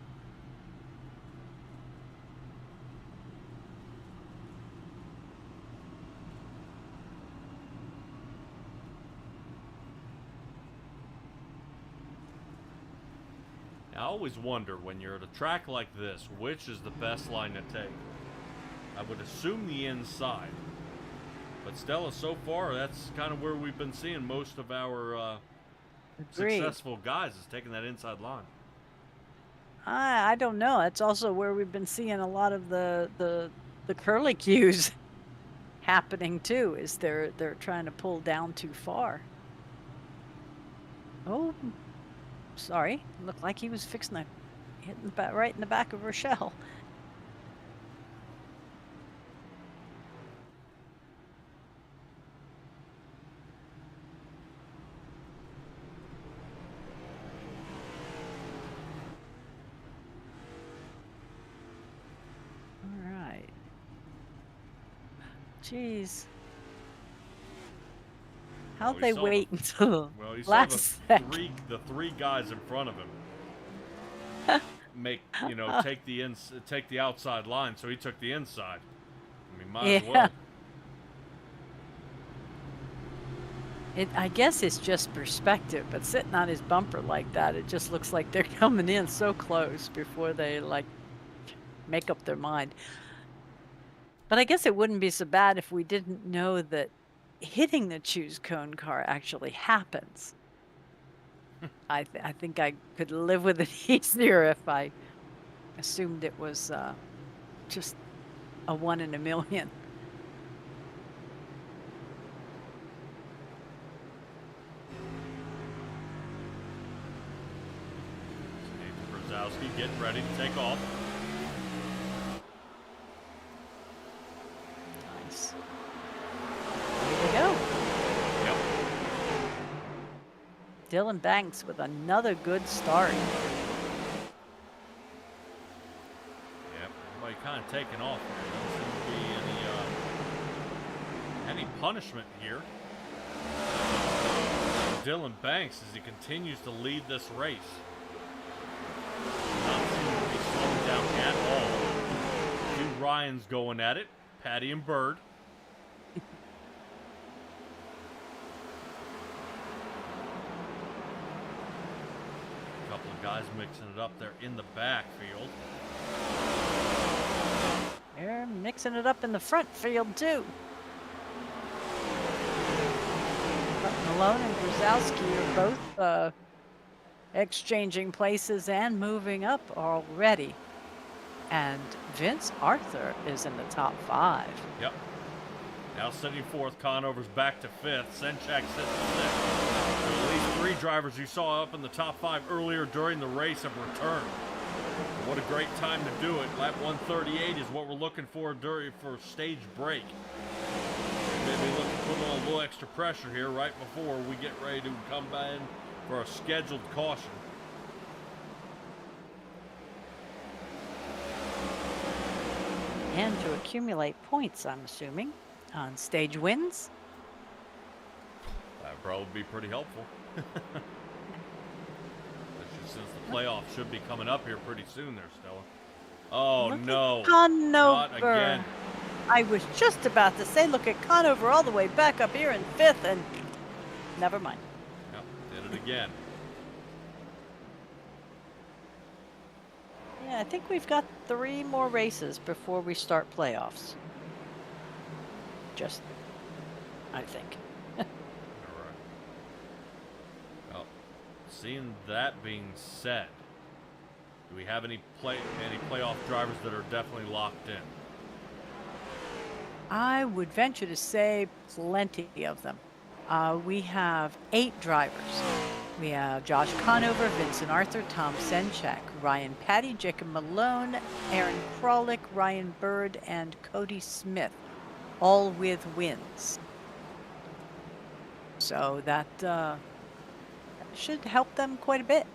I always wonder when you're at a track like this, which is the best line to take. I would assume the inside. But Stella, so far, that's kind of where we've been seeing most of our successful guys is taking that inside line. I don't know. That's also where we've been seeing a lot of the curly cues happening too. Is they're trying to pull down too far. Oh, sorry. Looked like he was fixing to hit right in the back of Rochelle. Jeez. How'd they wait until last second? The three guys in front of him take the outside line, so he took the inside. I mean, might as well. I guess it's just perspective, but sitting on his bumper like that, it just looks like they're coming in so close before they make up their mind. But I guess it wouldn't be so bad if we didn't know that hitting the choose cone car actually happens. I think I could live with it easier if I assumed it was just a 1 in a million. Brzezowski getting ready to take off. Nice. Here we go. Yep. Dylan Banks with another good start. Yep. Everybody kind of taking off here. There doesn't seem to be any punishment here. Dylan Banks as he continues to lead this race. Not seem to be slowing down at all. Two Ryans going at it. Patty and Bird. A couple of guys mixing it up there in the backfield. They're mixing it up in the front field too. Up in the Malone and Brzezowski are both exchanging places and moving up already. And Vince Arthur is in the top 5. Yep. Now sitting fourth, Conover's back to fifth. Senchak sits in sixth. So at least 3 drivers you saw up in the top 5 earlier during the race have returned. What a great time to do it. Lap 138 is what we're looking for for stage break. Maybe look to put on a little extra pressure here right before we get ready to come back in for a scheduled caution. And to accumulate points, I'm assuming, on stage wins. That would probably be pretty helpful. Since the playoffs should be coming up here pretty soon there, Stella. Oh, Look no. at Conover. Not again. I was just about to say, look at Conover all the way back up here in 5th, and never mind. Yep, did it again. Yeah, I think we've got 3 more races before we start playoffs. Just, I think. All right. Well, seeing that being said, do we have any playoff drivers that are definitely locked in? I would venture to say plenty of them. We have 8 drivers. We have Josh Conover, Vincent Arthur, Tom Senchak, Ryan Patty, Jacob Malone, Aaron Krolick, Ryan Bird, and Cody Smith, all with wins. So that should help them quite a bit.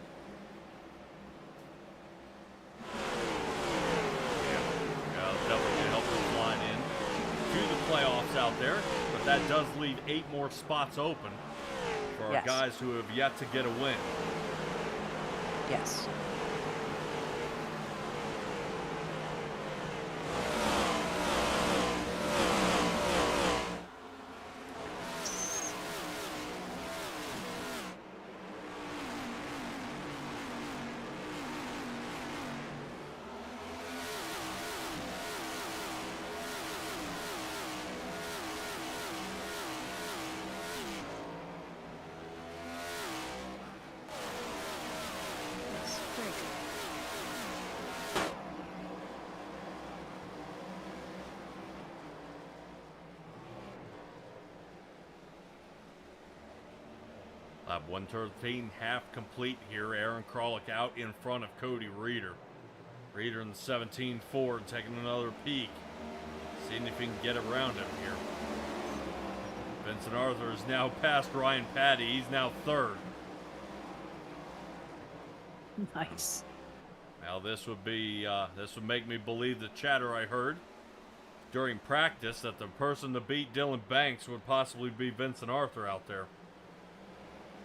Yeah, definitely help them line in to the playoffs out there, but that does leave 8 more spots open for our guys who have yet to get a win. Yes. Lap 113, half complete here. Aaron Krolick out in front of Cody Reeder. Reeder in the 17 Ford taking another peek. Seeing if he can get around him here. Vincent Arthur is now past Ryan Patty. He's now third. Nice. Now this would make me believe the chatter I heard during practice that the person to beat Dylan Banks would possibly be Vincent Arthur out there.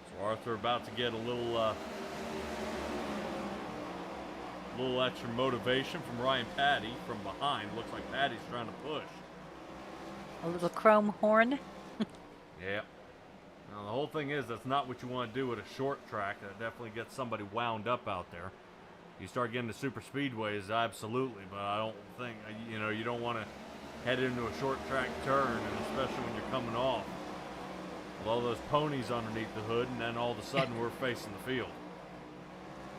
So Arthur about to get a little extra motivation from Ryan Patty from behind. Looks like Patty's trying to push. A little chrome horn. Yeah. Now the whole thing is that's not what you want to do at a short track. That definitely gets somebody wound up out there. You start getting to super speedways, absolutely, but I don't think, you don't want to head into a short track turn, and especially when you're coming off with all those ponies underneath the hood, and then all of a sudden we're facing the field.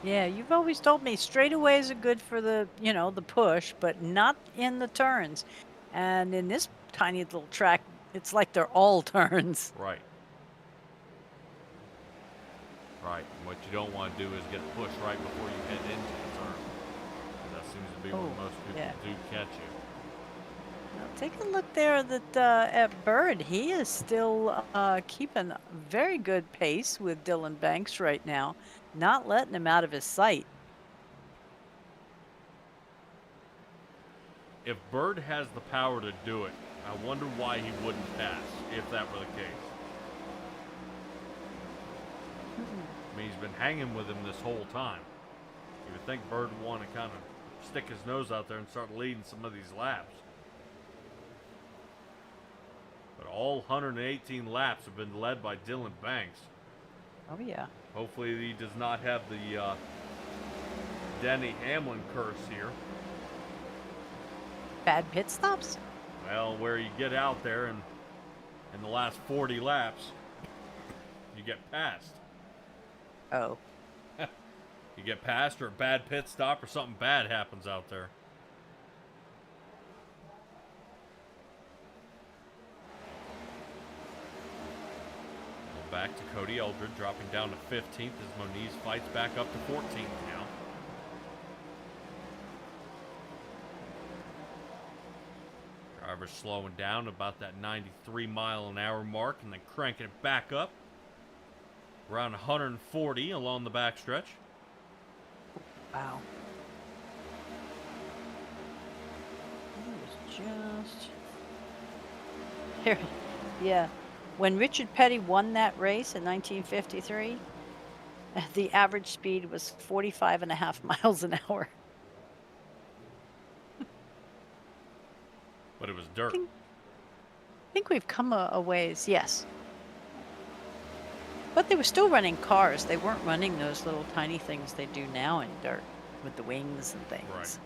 Yeah, you've always told me straightaways are good for the, the push, but not in the turns. And in this tiny little track, it's like they're all turns. Right. Right. And what you don't want to do is get pushed right before you head into the turn. That seems to be where most people do catch you. Now, take a look there at Bird. He is still keeping very good pace with Dylan Banks right now, not letting him out of his sight. If Bird has the power to do it, I wonder why he wouldn't pass, if that were the case. I mean, he's been hanging with him this whole time. You would think Bird would want to kind of stick his nose out there and start leading some of these laps. But all 118 laps have been led by Dylan Banks. Oh, yeah. Hopefully he does not have the Denny Hamlin curse here. Bad pit stops? Well, where you get out there and in the last 40 laps, you get passed. Oh. You get passed or a bad pit stop or something bad happens out there. Back to Cody Eldred, dropping down to 15th as Moniz fights back up to 14th now. Driver's slowing down about that 93-mile-an-hour mark and then cranking it back up. Around 140 along the backstretch. Wow. It was just... Here. Yeah. When Richard Petty won that race in 1953, the average speed was 45.5 miles an hour. But it was dirt. I think we've come a ways, yes. But they were still running cars. They weren't running those little tiny things they do now in dirt with the wings and things. Right.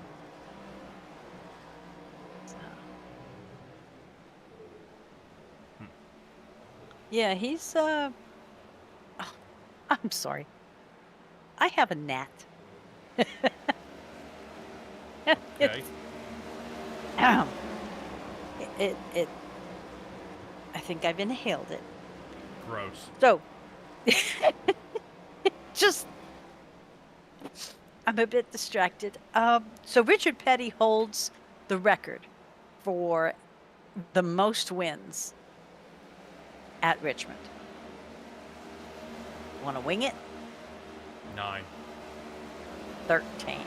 Yeah, he's, oh, I'm sorry. I have a gnat. Okay. I think I've inhaled it. Gross. So, just, I'm a bit distracted. So Richard Petty holds the record for the most wins at Richmond. Want to wing it? 9. 13.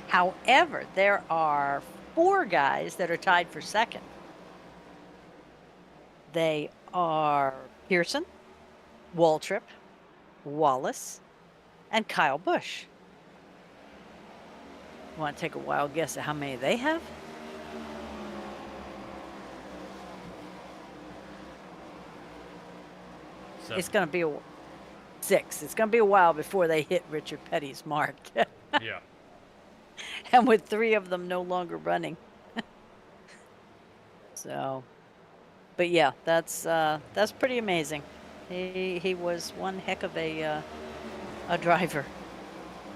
However, there are 4 guys that are tied for second. They are Pearson, Waltrip, Wallace, and Kyle Busch. Want to take a wild guess at how many they have? It's going to be 6. It's going to be a while before they hit Richard Petty's mark. Yeah. And with 3 of them no longer running. So, but yeah, that's pretty amazing. He was one heck of a driver.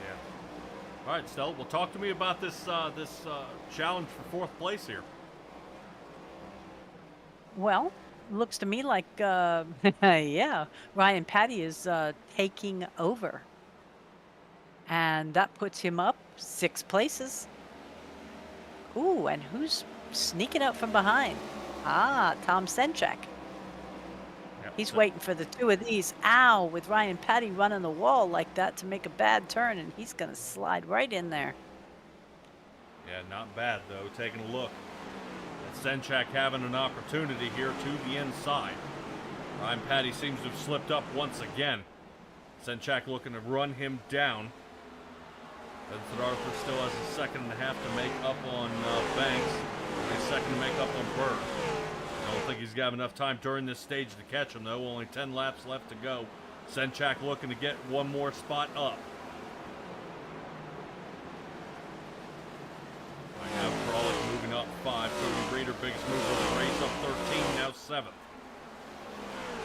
Yeah. All right, Stella. Well, talk to me about this challenge for 4th place here. Well, looks to me like yeah, Ryan Patty is taking over, and that puts him up 6 places. Ooh, and who's sneaking up from behind? Ah, Tom Senchak. Yep, He's waiting for the 2 of these. Ow, with Ryan Patty running the wall like that to make a bad turn, and he's going to slide right in there. Yeah, not bad, though. Taking a look. Senchak having an opportunity here to the inside. Ryan Patty seems to have slipped up once again. Senchak looking to run him down. Benson Arthur still has a second and a half to make up on Banks. And a second to make up on Bird. I don't think he's got enough time during this stage to catch him, though. Only 10 laps left to go. Senchak looking to get one more spot up. Right now, Frolic moving up 5. Cody Reeder, biggest mover of the race, up 13, now 7th.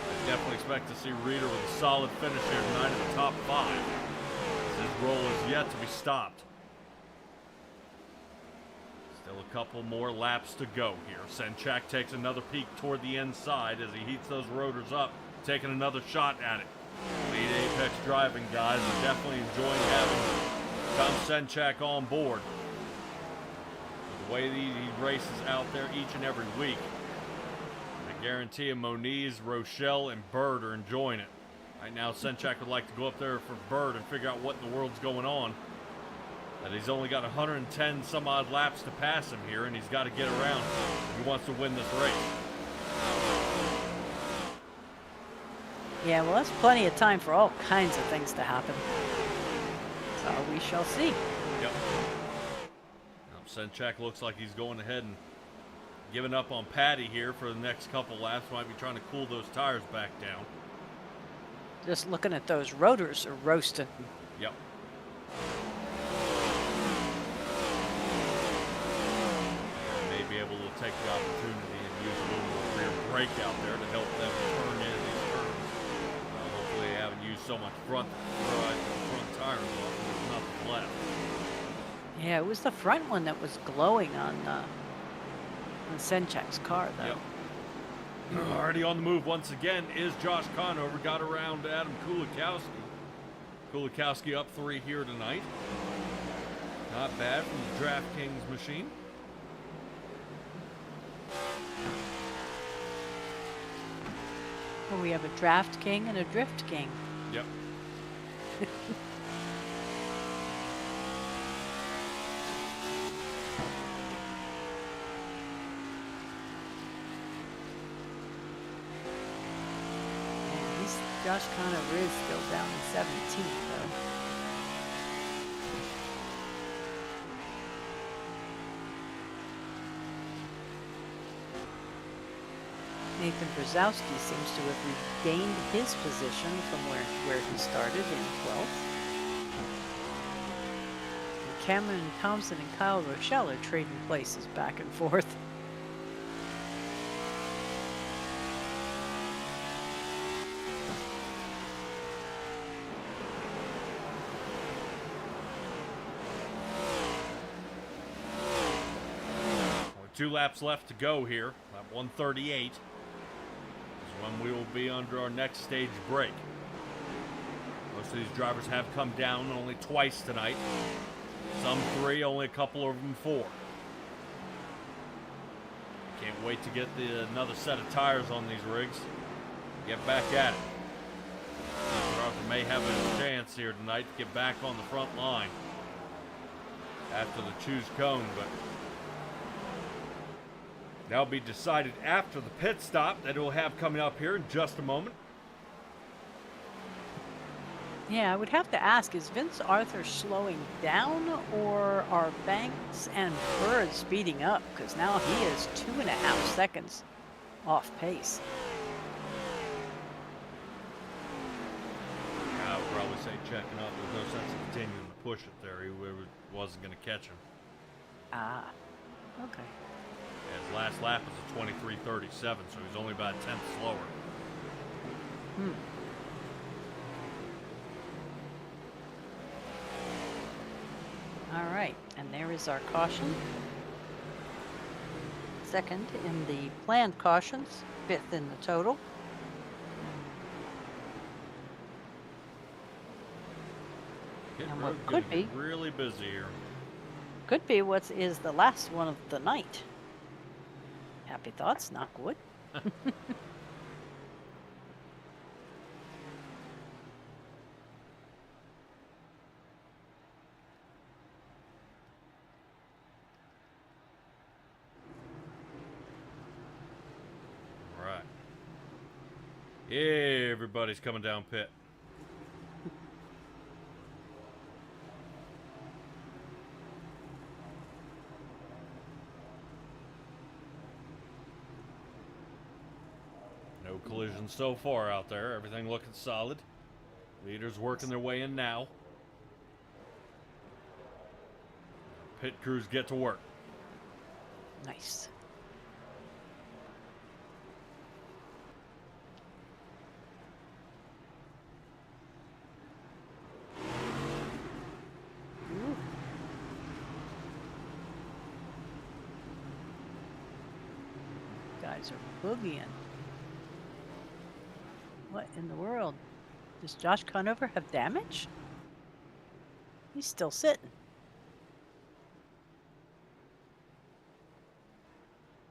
I definitely expect to see Reeder with a solid finish here tonight in the top 5. His roll is yet to be stopped. Still a couple more laps to go here. Senchak takes another peek toward the inside as he heats those rotors up, taking another shot at it. Lead Apex driving guys are definitely enjoying having Tom Senchak on board. The way he races out there each and every week, I guarantee him Moniz, Rochelle, and Bird are enjoying it. Right now, Senchak would like to go up there for Bird and figure out what in the world's going on. That he's only got 110 some odd laps to pass him here, and he's got to get around if he wants to win this race. Yeah, well, that's plenty of time for all kinds of things to happen. So we shall see. Yep. Now, Senchak looks like he's going ahead and giving up on Patty here for the next couple laps. Might be trying to cool those tires back down. Just looking at those rotors are roasting. Yep. May be able to take the opportunity and use a little more rear brake out there to help them turn in these turns. so much front tires off. There's nothing left. Yeah, it was the front one that was glowing on Senchak's car, though. Yep. Already on the move once again is Josh Conover. Got around Adam Kulikowski. Kulikowski up 3 here tonight. Not bad from the DraftKings machine. Well, we have a Draft King and a Drift King. Yep. Josh Conover is still down in 17th, though. Nathan Brzezowski seems to have regained his position from where he started in 12th. And Cameron Thompson and Kyle Rochelle are trading places back and forth. Only 2 laps left to go here. At 138 is when we will be under our next stage break. Most of these drivers have come down only twice tonight. Some 3, only a couple of them 4. Can't wait to get another set of tires on these rigs. Get back at it. Arthur may have a chance here tonight to get back on the front line after the choose cone, but that'll be decided after the pit stop that we'll have coming up here in just a moment. Yeah, I would have to ask, is Vince Arthur slowing down, or are Banks and Bird speeding up? Because now he is 2.5 seconds off pace. I would probably say checking up. There's no sense in continuing to push it there. He wasn't going to catch him. Ah, okay. His last lap was a 23:37, so he's only about a tenth slower. All right, and there is our caution. Second in the planned cautions, 5th in the total. And what could be really busy here. Could be what is the last one of the night. Happy thoughts, knock wood. Right. Everybody's coming down pit. No collisions so far out there. Everything looking solid. Leaders working their way in now. Pit crews get to work. Nice. Ooh. Guys are boogieing. What in the world? Does Josh Conover have damage? He's still sitting.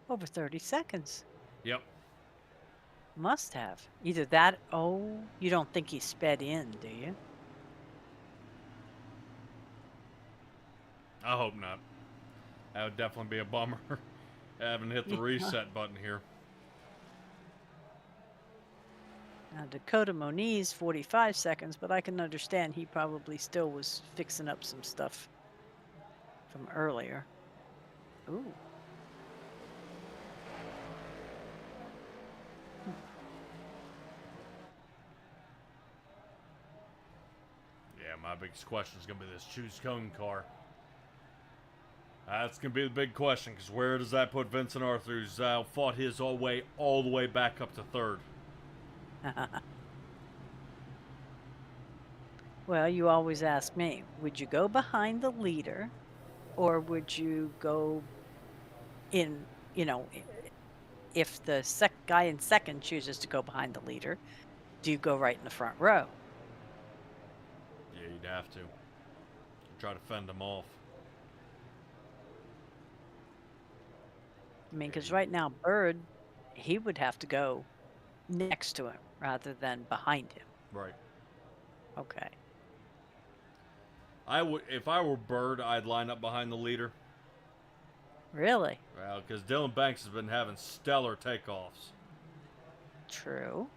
Over 30 seconds. Yep. Must have. Either that, you don't think he sped in, do you? I hope not. That would definitely be a bummer. I haven't hit the reset button here. Now, Dakota Moniz, 45 seconds, but I can understand he probably still was fixing up some stuff from earlier. Ooh. Yeah, my biggest question is going to be this choose cone car. That's going to be the big question, because where does that put Vincent Arthur, who's fought his all the way back up to 3rd? Well, you always ask me, would you go behind the leader or would you go in, if the guy in second chooses to go behind the leader, do you go right in the front row? Yeah, you'd have to. Try to fend him off. I mean, because Yeah, right now, Bird, he would have to go next to him rather than behind him. right. Okay. If I were Bird, I'd line up behind the leader. Really? Well, because Dylan Banks has been having stellar takeoffs. True.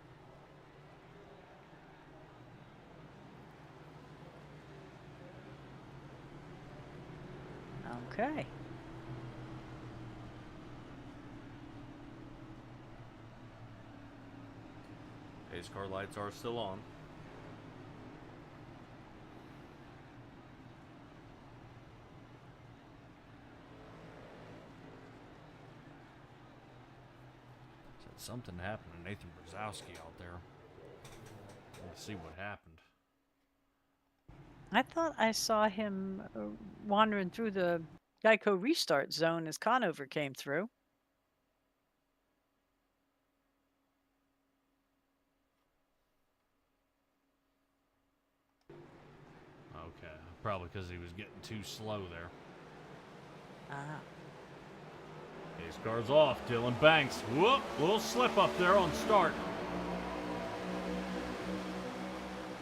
Okay. Pace car lights are still on. Said something happened to Nathan Brzezowski out there. Let's see what happened. I thought I saw him wandering through the Geico restart zone as Conover came through. Okay, probably because he was getting too slow there. Ah. Pace car's off. Dylan Banks. Whoop! Little slip up there on start.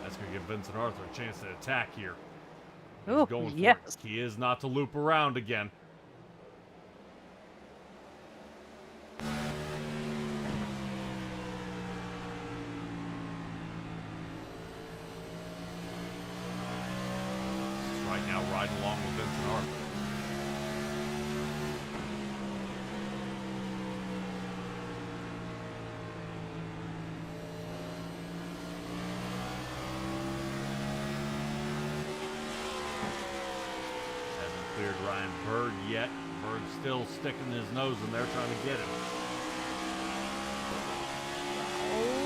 That's going to give Vincent Arthur a chance to attack here. He's Oh, going for yes. it. He is not to loop around again. Right now, riding along with Vincent Arthur. Cleared Ryan Bird yet. Bird's still sticking his nose in there trying to get him.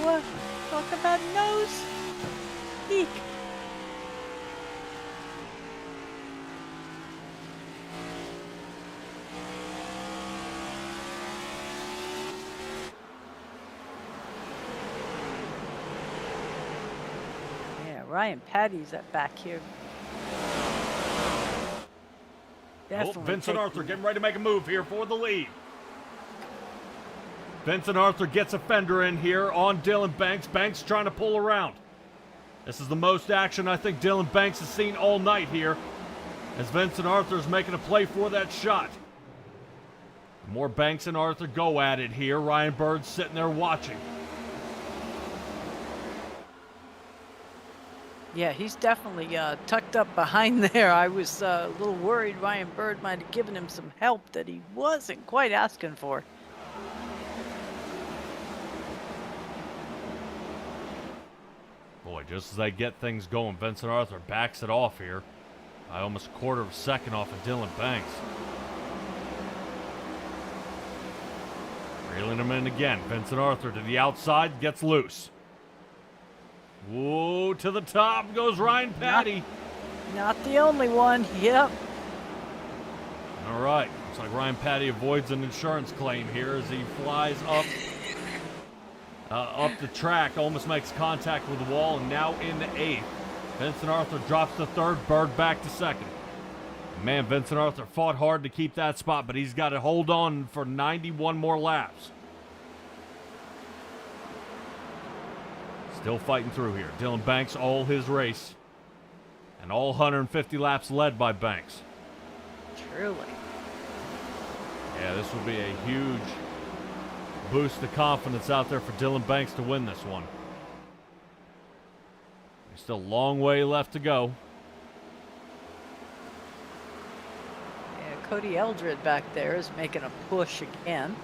Oh, talk about nose. Eek. Yeah, Ryan Patty's at back here. Definitely Vincent Arthur getting ready to make a move here for the lead. Vincent Arthur gets a fender in here on Dylan Banks. Banks trying to pull around. This is the most action I think Dylan Banks has seen all night here, as Vincent Arthur is making a play for that shot. The more Banks and Arthur go at it here. Ryan Bird's sitting there watching. Yeah, he's definitely tucked up behind there. I was a little worried Ryan Bird might have given him some help that he wasn't quite asking for. Boy, just as they get things going, Vincent Arthur backs it off here by almost a quarter of a second off of Dylan Banks. Reeling him in again. Vincent Arthur to the outside, gets loose. Whoa, to the top goes Ryan Patty. Not the only one. Yep. All right. Looks like Ryan Patty avoids an insurance claim here as he flies up the track, almost makes contact with the wall, and now into eighth. Vincent Arthur drops to third, Bird back to second. Man, Vincent Arthur fought hard to keep that spot, but he's got to hold on for 91 more laps. Still fighting through here. Dylan Banks, all his race. And all 150 laps led by Banks. Truly. Yeah, this will be a huge boost of confidence out there for Dylan Banks to win this one. There's still a long way left to go. Yeah, Cody Eldred back there is making a push again.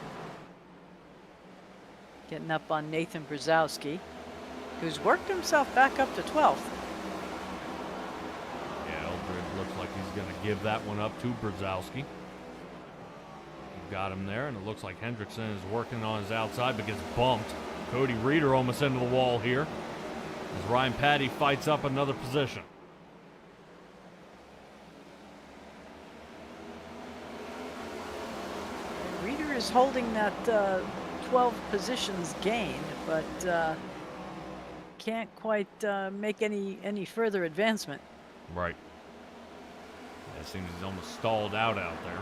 Getting up on Nathan Brzezowski, who's worked himself back up to 12th. Yeah, Eldred looks like he's going to give that one up to Brzezowski. Got him there, and it looks like Hendrickson is working on his outside, but gets bumped. Cody Reeder almost into the wall here. as Ryan Patty fights up another position. Reader is holding that 12 positions gained, but can't quite make any further advancement. Right. It seems he's almost stalled out there.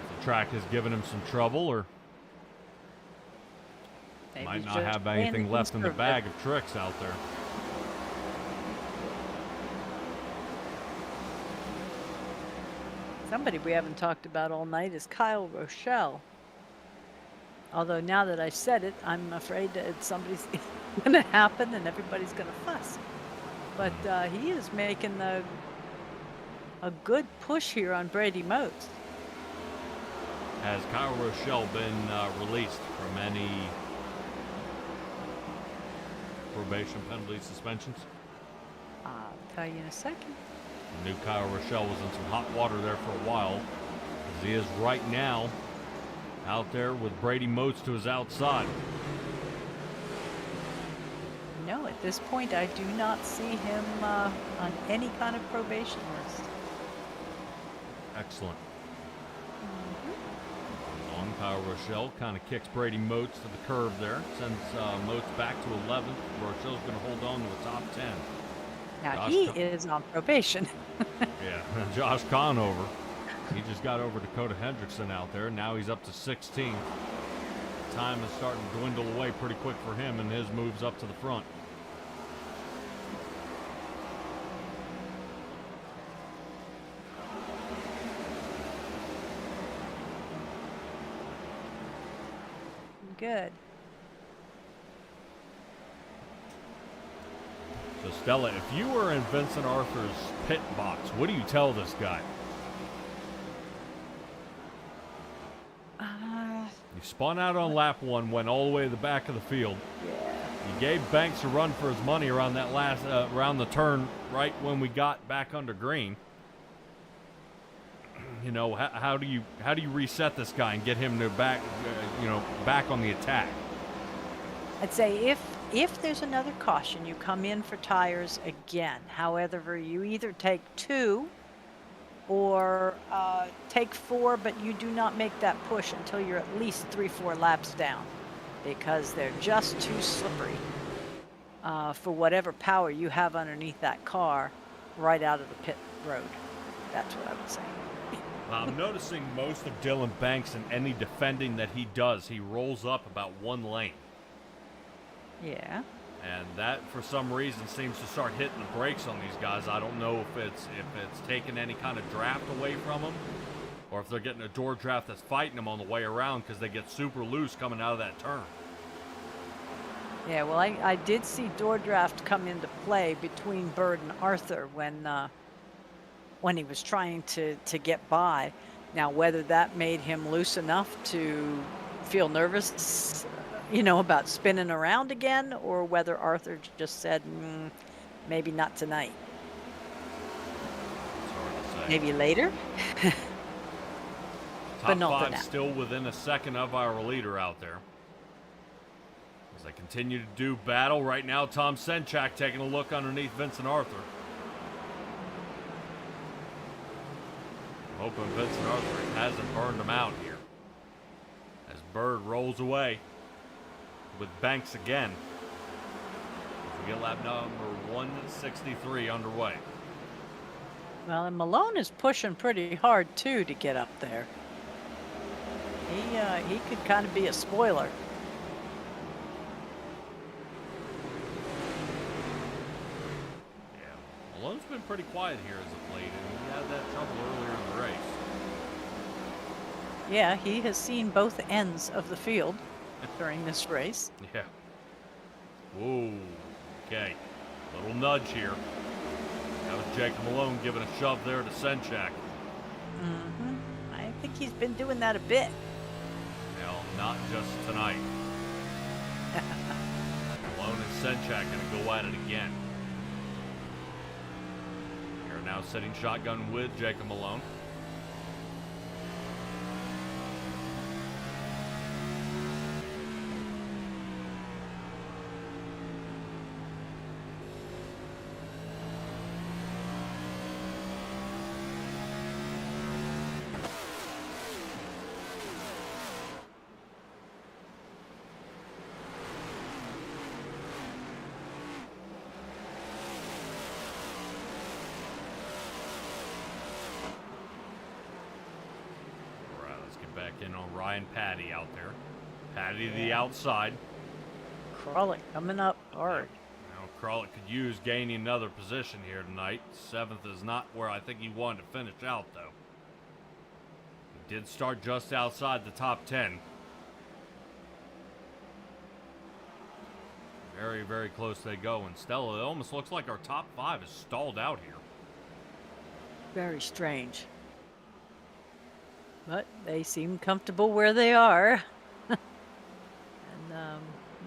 If the track has given him some trouble, or Maybe might not just have playing anything left in the conservative. bag of tricks out there. Somebody we haven't talked about all night is Kyle Rochelle. Although now that I said it, I'm afraid that somebody's going to happen and everybody's going to fuss. But he is making a good push here on Brady Moats. Has Kyle Rochelle been released from any probation, penalty, suspensions? I'll tell you in a second. I knew Kyle Rochelle was in some hot water there for a while, as he is right now out there with Brady Moats to his outside. No, at this point, I do not see him on any kind of probation list. Excellent. On Kyle Rochelle kind of kicks Brady Moats to the curb there, sends Moats back to 11th. Rochelle's going to hold on to a top 10. Now, Josh he Con- is on probation. Yeah, Josh Conover. He just got over Dakota Hendrickson out there. Now he's up to 16th. Time is starting to dwindle away pretty quick for him, and his moves up to the front. Good. So, Stella, if you were in Vincent Arthur's pit box, what do you tell this guy? You spun out on lap 1, went all the way to the back of the field. Yeah. You gave Banks a run for his money around that last around the turn, right when we got back under green. You know, how do you reset this guy and get him to back on the attack? I'd say if there's another caution, you come in for tires again. However, you either take 2 or take 4, but you do not make that push until you're at least 3-4 laps down, because they're just too slippery for whatever power you have underneath that car right out of the pit road. That's what I would say. I'm noticing most of Dylan Banks in any defending that he does, he rolls up about 1 lane. Yeah. And that, for some reason, seems to start hitting the brakes on these guys. I don't know if it's taking any kind of draft away from them, or if they're getting a door draft that's fighting them on the way around because they get super loose coming out of that turn. Yeah, well, I did see door draft come into play between Bird and Arthur when he was trying to get by. Now, whether that made him loose enough to feel nervous, about spinning around again, or whether Arthur just said, maybe not tonight. It's hard to say. Maybe later. Top not for 5 now. still within a second of our leader out there. As they continue to do battle right now, Tom Senchak taking a look underneath Vincent Arthur. I'm hoping Vincent Arthur hasn't burned him out here. As Bird rolls away with Banks again. We get lap number 163 underway. Well, and Malone is pushing pretty hard, too, to get up there. He could kind of be a spoiler. Yeah, Malone's been pretty quiet here as of late, and he had that trouble earlier in the race. Yeah, he has seen both ends of the field during this race. Yeah. Whoa. Okay. Little nudge here. That was Jacob Malone giving a shove there to Senchak. I think he's been doing that a bit. Well, not just tonight. Malone and Senchak going to go at it again. They're now sitting shotgun with Jacob Malone. Check in on Ryan Patty out there. Patty to the outside. Crawling coming up hard. Now, Crawlett could use gaining another position here tonight. 7th is not where I think he wanted to finish out, though. He did start just outside the top 10. Very, very close they go. And Stella, it almost looks like our top 5 is stalled out here. Very strange. But they seem comfortable where they are. And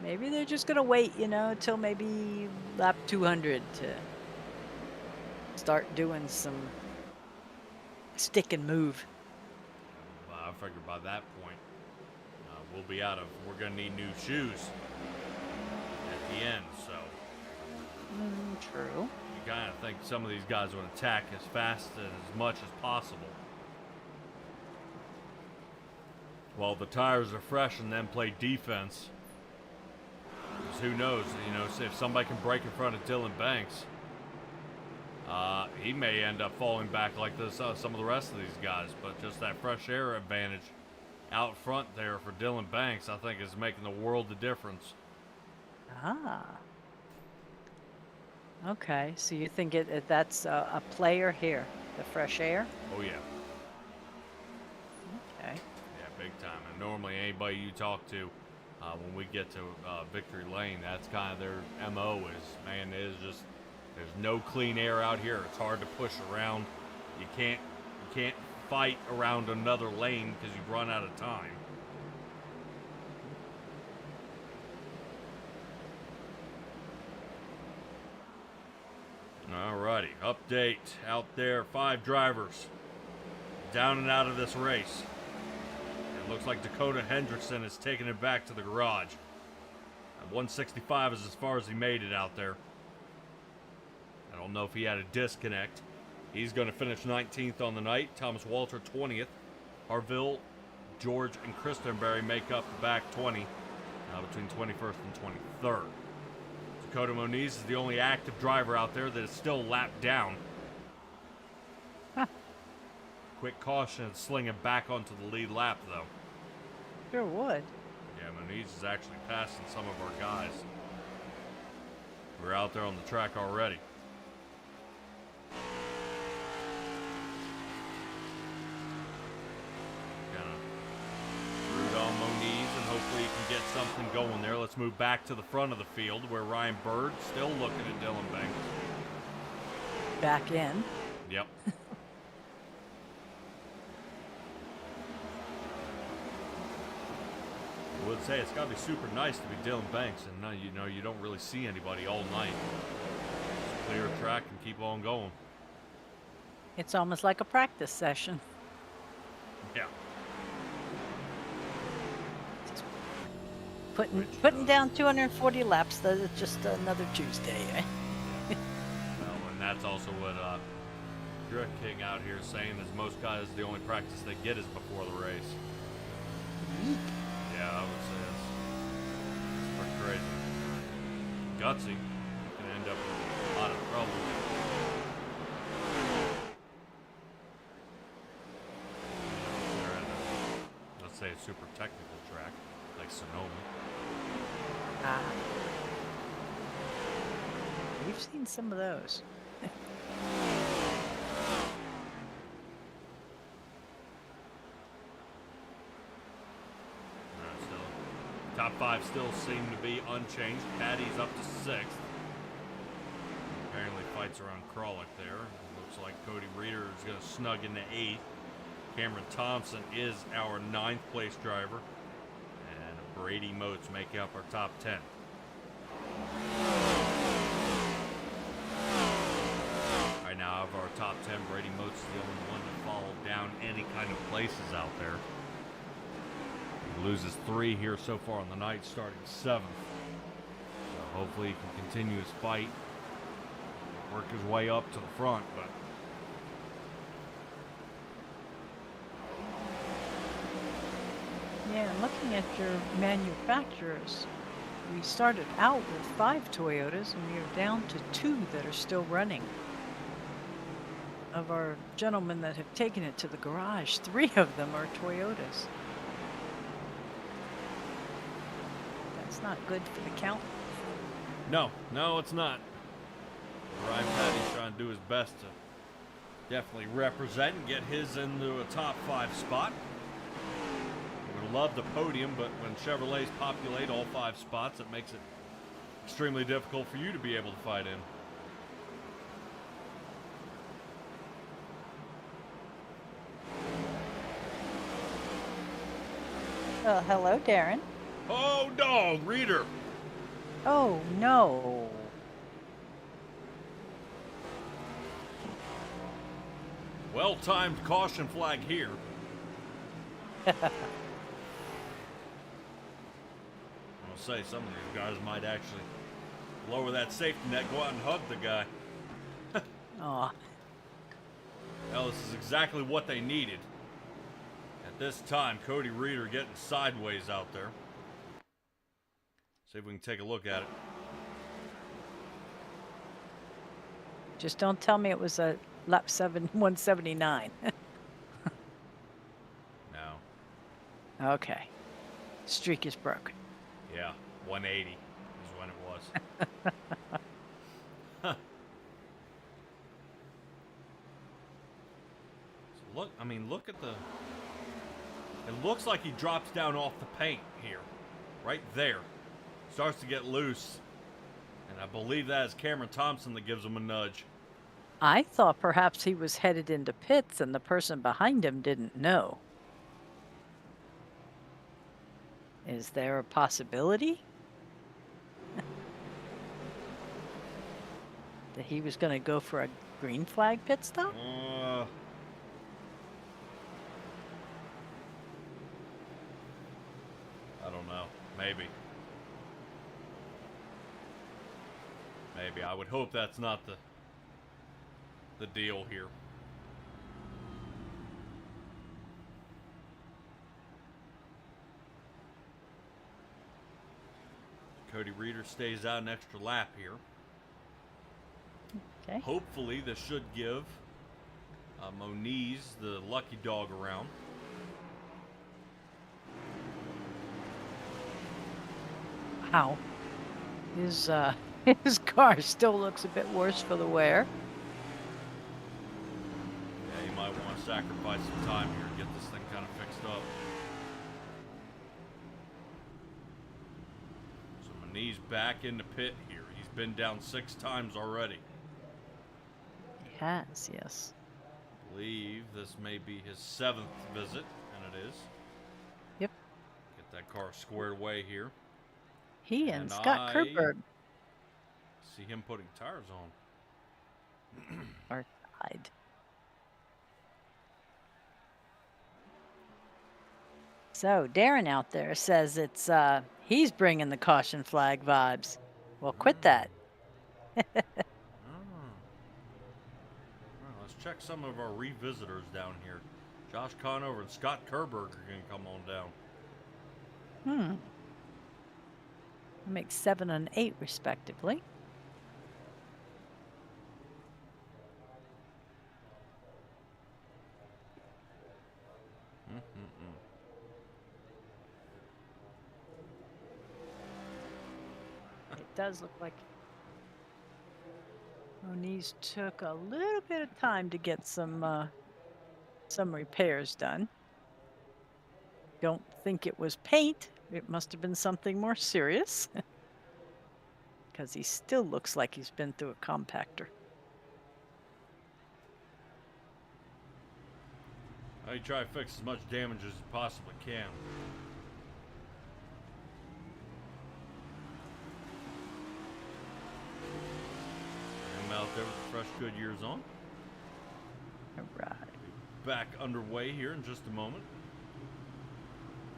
maybe they're just going to wait, you know, until maybe lap 200 to start doing some stick and move. I figured by that point, we're going to need new shoes at the end, so. True. You kind of think some of these guys would attack as fast and as much as possible. While the tires are fresh and then play defense. Because who knows, you know, if somebody can break in front of Dylan Banks, he may end up falling back like this, some of the rest of these guys. But just that fresh air advantage out front there for Dylan Banks, I think, is making the world of difference. Ah. Okay, so you think that's a player here, the fresh air? Oh, yeah. Okay. Yeah, big time. And normally anybody you talk to, when we get to Victory Lane, that's kind of their MO is, man, there's no clean air out here. It's hard to push around. You can't fight around another lane because you've run out of time. Alrighty, update out there. 5 drivers down and out of this race. It looks like Dakota Hendrickson is taking it back to the garage. 165 is as far as he made it out there. I don't know if he had a disconnect. He's going to finish 19th on the night. Thomas Walter 20th. Harville, George, and Christenberry make up the back 20 between 21st and 23rd. Dakota Moniz is the only active driver out there that is still lapped down. Huh. Quick caution and slinging back onto the lead lap, though. Sure would. Yeah, Moniz is actually passing some of our guys. We're out there on the track already. On Moniz, and hopefully he can get something going there. Let's move back to the front of the field where Ryan Bird still looking at Dylan Banks. Back in. Yep. I would say it's got to be super nice to be Dylan Banks, and you don't really see anybody all night. Just clear track and keep on going. It's almost like a practice session. Yeah. Putting down 240 laps, that's just another Tuesday, eh? Well, and that's also what Drift King out here is saying is most guys, the only practice they get is before the race. Yeah, I would say that's pretty crazy. Gutsy. Can end up with a lot of trouble. They're at let's say a super technical track, like Sonoma. We've seen some of those. Top 5 still seem to be unchanged. Patty's up to 6th. Apparently fights around Crawlick there. Looks like Cody Reeder is going to snug into 8th. Cameron Thompson is our 9th place driver. Brady Moats make up our top 10. Right now, out of our top 10, Brady Moats is the only one to fall down any kind of places out there. He loses 3 here so far on the night, starting 7th. So hopefully he can continue his fight, work his way up to the front, but Yeah, looking at your manufacturers, we started out with 5 Toyotas and we are down to 2 that are still running. Of our gentlemen that have taken it to the garage, 3 of them are Toyotas. not good for the count. No, it's not. Ryan Patty's trying to do his best to definitely represent and get his into a top 5 spot. We would love the podium, but when Chevrolets populate all 5 spots, it makes it extremely difficult for you to be able to fight in. Hello, Darren. Oh, no, Reader. Oh, no. Well-timed caution flag here. I'll say some of these guys might actually lower that safety net, go out and hug the guy. Aw. Well, this is exactly what they needed. At this time, Cody Reader getting sideways out there. See if we can take a look at it. Just don't tell me it was a lap 179. No. Okay. Streak is broken. Yeah, 180 is when it was. So look at the... It looks like he drops down off the paint here. Right there. Starts to get loose. And I believe that is Cameron Thompson that gives him a nudge. I thought perhaps he was headed into pits and the person behind him didn't know. Is there a possibility that he was going to go for a green flag pit stop? I don't know. Maybe. Maybe. I would hope that's not the deal here. Cody Reader stays out an extra lap here. Okay. Hopefully this should give Moniz the lucky dog around. Wow. His car still looks a bit worse for the wear. Yeah, you might want to sacrifice some time here and get this thing kind of fixed up. So Moniz back in the pit here. He's been down 6 times already. He has, yes. I believe this may be his 7th visit, and it is. Yep. Get that car squared away here. He and Scott Kerberg see him putting tires on. are tied. So Darren out there says it's he's bringing the caution flag vibes. Well, quit that. Well, let's check some of our revisitors down here. Josh Conover and Scott Kerberg are going to come on down. Makes 7 and 8 respectively. It does look like Moniz took a little bit of time to get some repairs done. Don't think it was paint. It must have been something more serious. Because he still looks like he's been through a compactor. You try to fix as much damage as you possibly can. I'm out there with the fresh Goodyears on. All right. Back underway here in just a moment.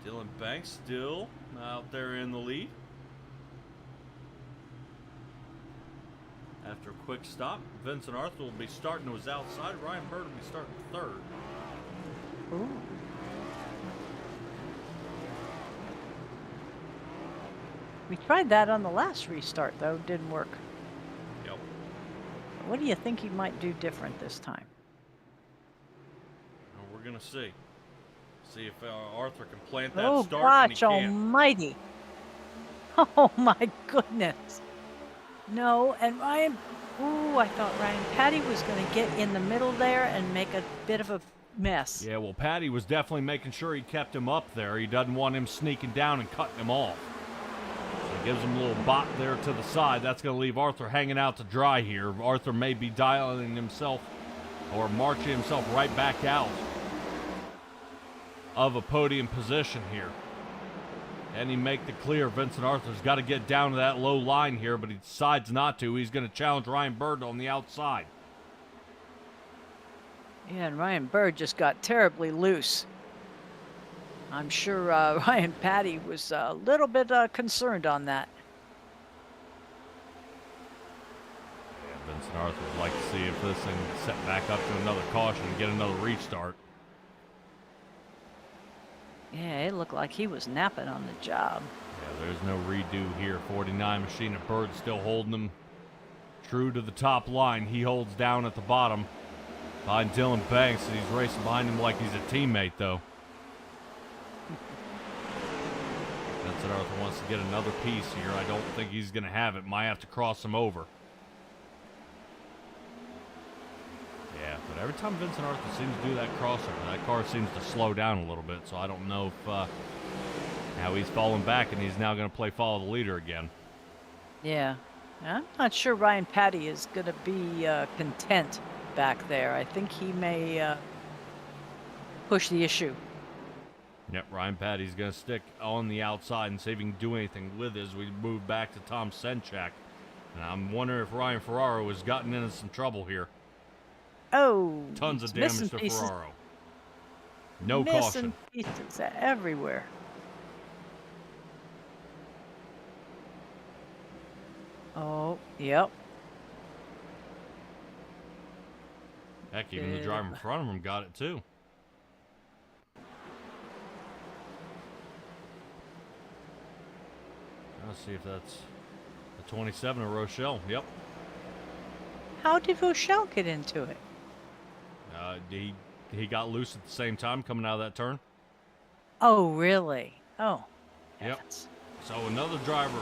Dylan Banks still out there in the lead. After a quick stop, Vincent Arthur will be starting to his outside. Ryan Bird will be starting 3rd. Ooh. We tried that on the last restart, though. Didn't work. Yep. What do you think he might do different this time? Well, we're going to see. See if Arthur can plant that start. Oh, gosh almighty. Oh my goodness. No, and Ryan, ooh, I thought Ryan Patty was going to get in the middle there and make a bit of a mess. Yeah, well, Patty was definitely making sure he kept him up there. He doesn't want him sneaking down and cutting him off. So he gives him a little bot there to the side. That's going to leave Arthur hanging out to dry here. Arthur may be dialing himself or marching himself right back out of a podium position here. And he make the clear. Vincent Arthur's got to get down to that low line here, but he decides not to. He's going to challenge Ryan Bird on the outside. Yeah, and Ryan Bird just got terribly loose. I'm sure Ryan Patty was a little bit concerned on that. Yeah, Vincent Arthur would like to see if this thing set back up to another caution and get another restart. Yeah, it looked like he was napping on the job. Yeah, there's no redo here. 49 Machine and Bird still holding him true to the top line. He holds down at the bottom behind Dylan Banks, and he's racing behind him like he's a teammate, though. Vincent Arthur wants to get another piece here. I don't think he's going to have it. Might have to cross him over. Yeah, but every time Vincent Arthur seems to do that crossover, that car seems to slow down a little bit, so I don't know if now he's falling back and he's now going to play follow the leader again. Yeah, I'm not sure Ryan Patty is going to be content back there. I think he may push the issue. Yep, Ryan Patty's going to stick on the outside and see if he can do anything with it as we move back to Tom Senchak. And I'm wondering if Ryan Ferraro has gotten into some trouble here. Oh, Tons of damage to Ferraro. No caution. Missing pieces everywhere. Oh, yep. Heck, even the driver in front of him got it too. Let's see if that's the 27 of Rochelle. Yep. How did Rochelle get into it? He got loose at the same time coming out of that turn. Oh, really? Oh. Yep. Heavens. So another driver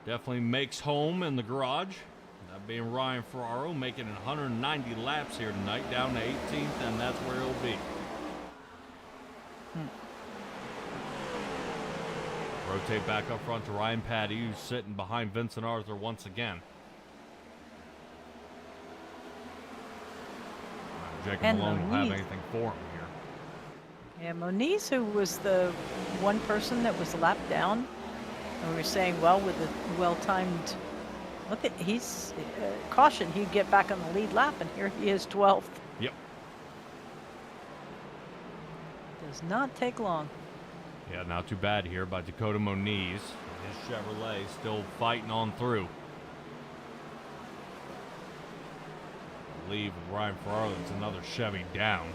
definitely makes home in the garage. That being Ryan Ferraro, making 190 laps here tonight, down to 18th, and that's where he'll be. Rotate back up front to Ryan Patty, who's sitting behind Vincent Arthur once again. Jacob Malone will have anything for him here. Yeah, Moniz, who was the one person that was lapped down, and we were saying, well, with a well-timed, look at, he's caution, he'd get back on the lead lap, and here he is 12th. Yep. Does not take long. Yeah, not too bad here by Dakota Moniz. His Chevrolet still fighting on through. I believe Ryan Ferraro, it's another Chevy down.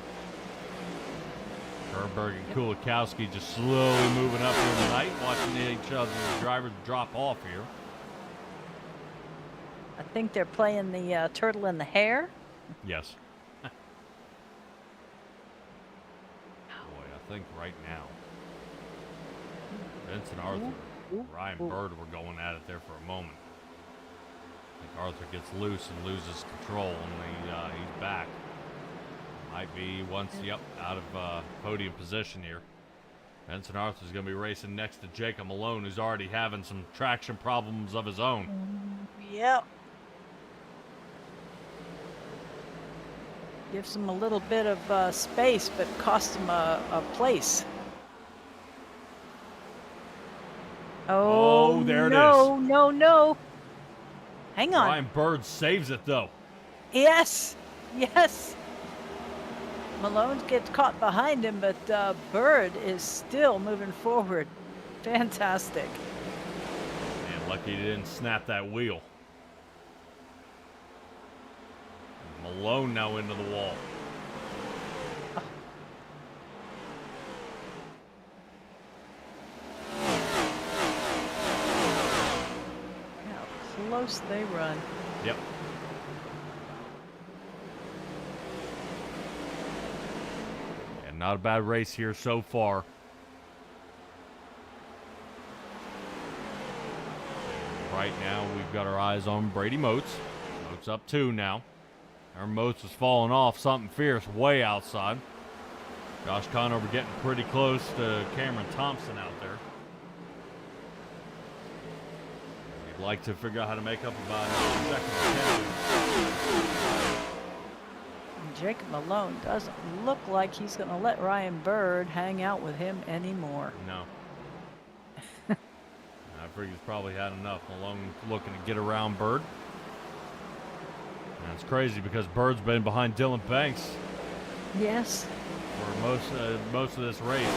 Herberg and Kulikowski just slowly moving up here tonight, watching each other's drivers drop off here. I think they're playing the turtle in the hare. Yes. Boy, I think right now, Vincent Arthur, Ryan Bird were going at it there for a moment. I think Arthur gets loose and loses control, and he's back. Might be once, yep, out of podium position here. Vincent Arthur's going to be racing next to Jacob Malone, who's already having some traction problems of his own. Yep. Gives him a little bit of space, but cost him a place. Oh, there it no, is. no, no. Hang on. Ryan Bird saves it, though. Yes, yes. Malone gets caught behind him, but Bird is still moving forward. Fantastic. Man, lucky he didn't snap that wheel. Malone now into the wall. How close they run. Yep. And not a bad race here so far. right now we've got our eyes on Brady Moats. Moats up 2 now. Our Moats is falling off something fierce way outside. Josh Conover getting pretty close to Cameron Thompson out there. He'd like to figure out how to make up about a second attempt. Jacob Malone doesn't look like he's going to let Ryan Bird hang out with him anymore. No. I figure he's probably had enough. Malone looking to get around Bird. And it's crazy because Bird's been behind Dylan Banks. Yes. For most of this race.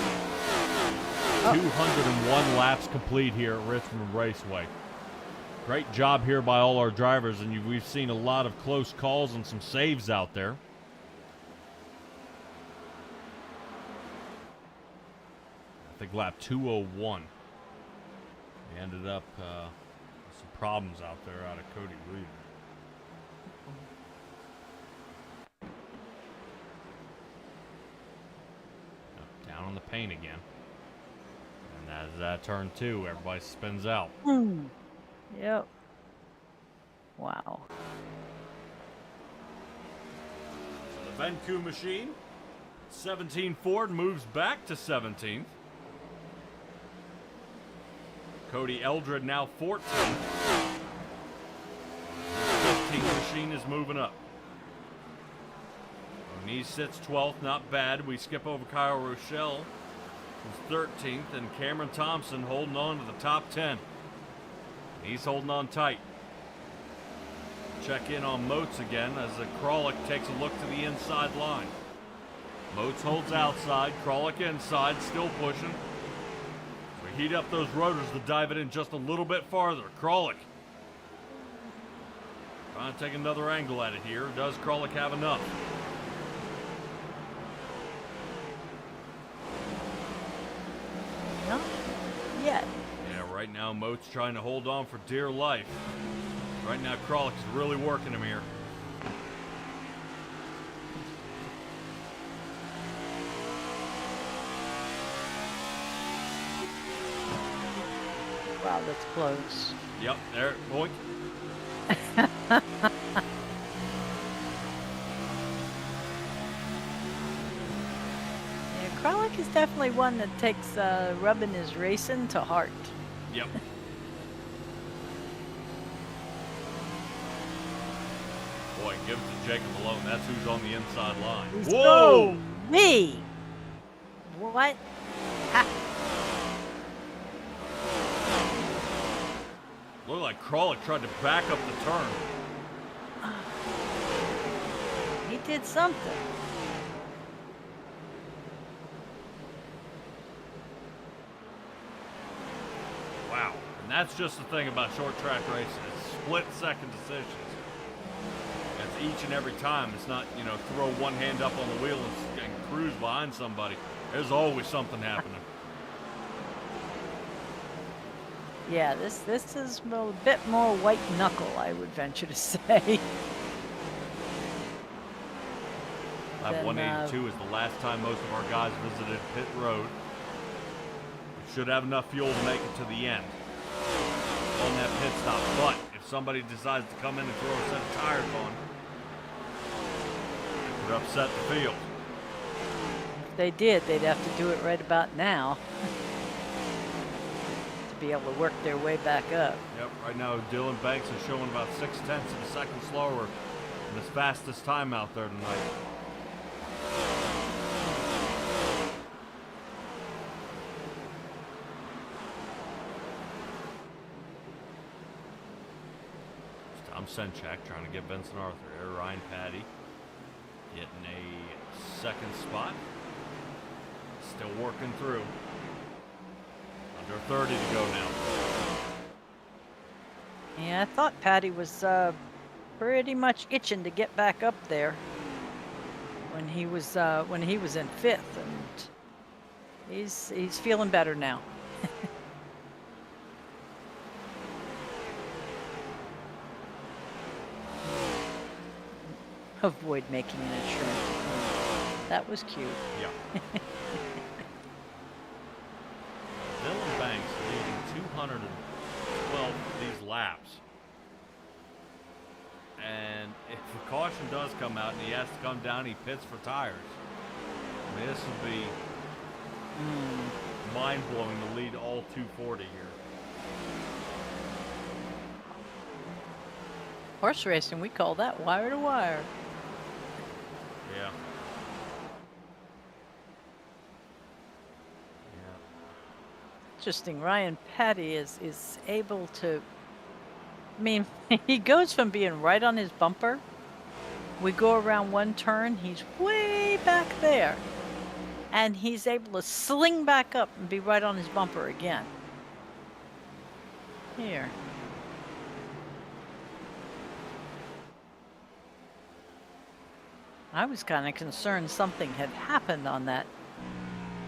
201 laps complete here at Richmond Raceway. Great job here by all our drivers, and we've seen a lot of close calls and some saves out there. I think lap 201. He ended up with some problems out there out of Cody Reed. Down on the paint again. And as that turn 2, everybody spins out. Yep. Wow. So the Venku machine, 17 Ford moves back to 17th. Cody Eldred now 14th. The 15 machine is moving up. O'Neill sits 12th, not bad. We skip over Kyle Rochelle, who's 13th, and Cameron Thompson holding on to the top 10. He's holding on tight. Check in on Moats again as the Kralik takes a look to the inside line. Moats holds outside, Kralik inside, still pushing. We heat up those rotors to dive it in just a little bit farther. Kralik trying to take another angle at it here. Does Kralik have enough? Not yet. Yeah, right now Moats trying to hold on for dear life. Right now Kralik is really working him here. Wow, that's close. Yep, there, boink. Yeah, Kralik is definitely one that takes rubbing his racing to heart. Yep. Boy, give it to Jacob Malone. That's who's on the inside line. Whoa! Me! What? Ha. Looked like Kralik tried to back up the turn. He did something. Wow. And that's just the thing about short track racing. It's split-second decisions. It's each and every time. It's not, you know, throw one hand up on the wheel and cruise behind somebody. There's always something happening. Yeah, this is a bit more white knuckle, I would venture to say. Lap 182 is the last time most of our guys visited pit road. We should have enough fuel to make it to the end on that pit stop. But if somebody decides to come in and throw a set of tires on, it could upset the field. If they did, they'd have to do it right about now. Be able to work their way back up. Yep, right now Dylan Banks is showing about 0.6 of a second slower than his fastest time out there tonight. Tom Senchak trying to get Vincent Arthur there. Ryan Patty getting a second spot. Still working through. Under 30 to go now. Yeah, I thought Patty was pretty much itching to get back up there when he was in fifth, and he's feeling better now. Avoid making an insurance. That was cute. Yeah. Dylan Banks leading 212 these laps. And if a caution does come out and he has to come down, he pits for tires. I mean, this would be mind-blowing to lead all 240 here. Horse racing, we call that wire to wire. Yeah. Interesting. Ryan Petty is able to. I mean, he goes from being right on his bumper. We go around one turn, he's way back there. And he's able to sling back up and be right on his bumper again. Here. I was kind of concerned something had happened on that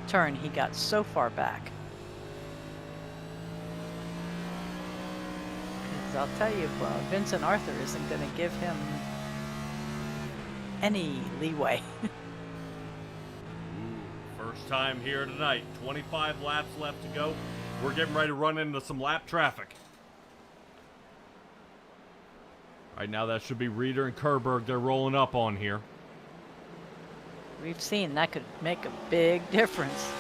turn. He got so far back. I'll tell you, Vincent Arthur isn't going to give him any leeway. First time here tonight. 25 laps left to go. We're getting ready to run into some lap traffic. Right now, that should be Reeder and Kerberg they're rolling up on here. We've seen that could make a big difference.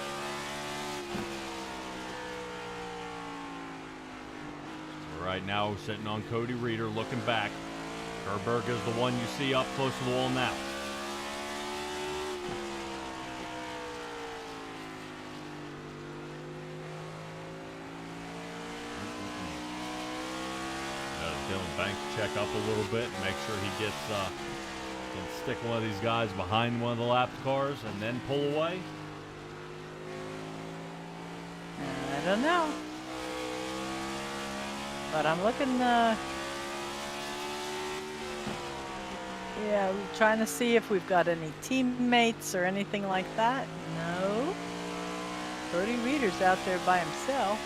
Right now, sitting on Cody Reeder, looking back. Kerberg is the one you see up close to the wall now. Dylan Banks check up a little bit and make sure he gets can stick one of these guys behind one of the lap cars and then pull away. I don't know. But I'm looking, yeah, we're trying to see if we've got any teammates or anything like that. No. Cody Reeder's out there by himself.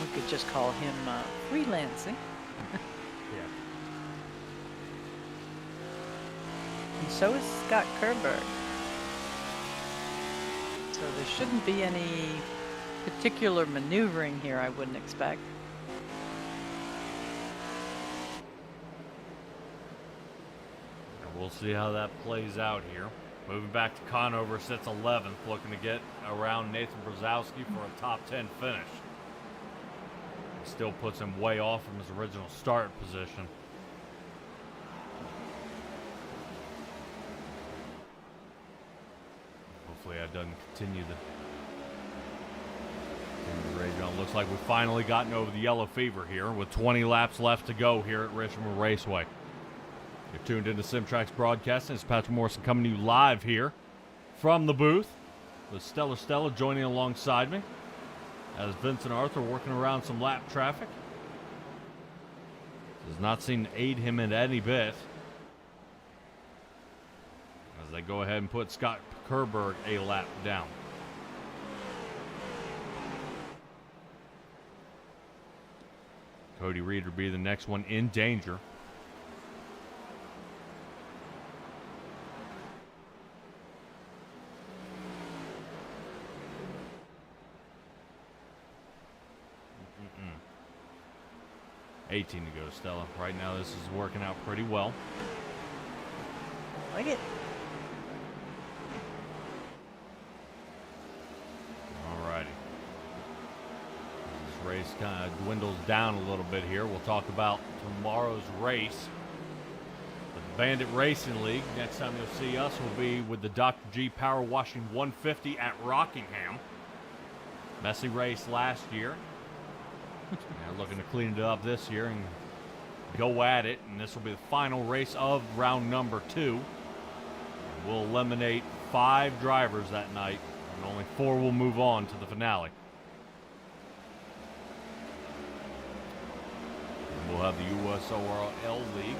We could just call him freelancing. Yeah. And so is Scott Kerberg. So there shouldn't be any particular maneuvering here, I wouldn't expect. And we'll see how that plays out here. Moving back to Conover, sits 11th, looking to get around Nathan Brzezowski for a top 10 finish. He still puts him way off from his original start position. Hopefully that doesn't continue the rage on. Looks like we've finally gotten over the yellow fever here with 20 laps left to go here at Richmond Raceway. You're tuned into Simtrack's broadcasting. It's Patrick Morrison coming to you live here from the booth with Stella joining alongside me as Vincent Arthur working around some lap traffic. Does not seem to aid him in any bit as they go ahead and put Scott Kerberg a lap down. Cody Reeder be the next one in danger. Mm-mm. 18 to go, Stella. Right now, this is working out pretty well. Like it. Alrighty. This race kind of dwindles down a little bit here. We'll talk about tomorrow's race. The Bandit Racing League. Next time you'll see us will be with the Dr. G Power Washing 150 at Rockingham. Messy race last year. They're looking to clean it up this year and go at it. And this will be the final race of round number 2. We'll eliminate 5 drivers that night, and only 4 will move on to the finale. And we'll have the USORL League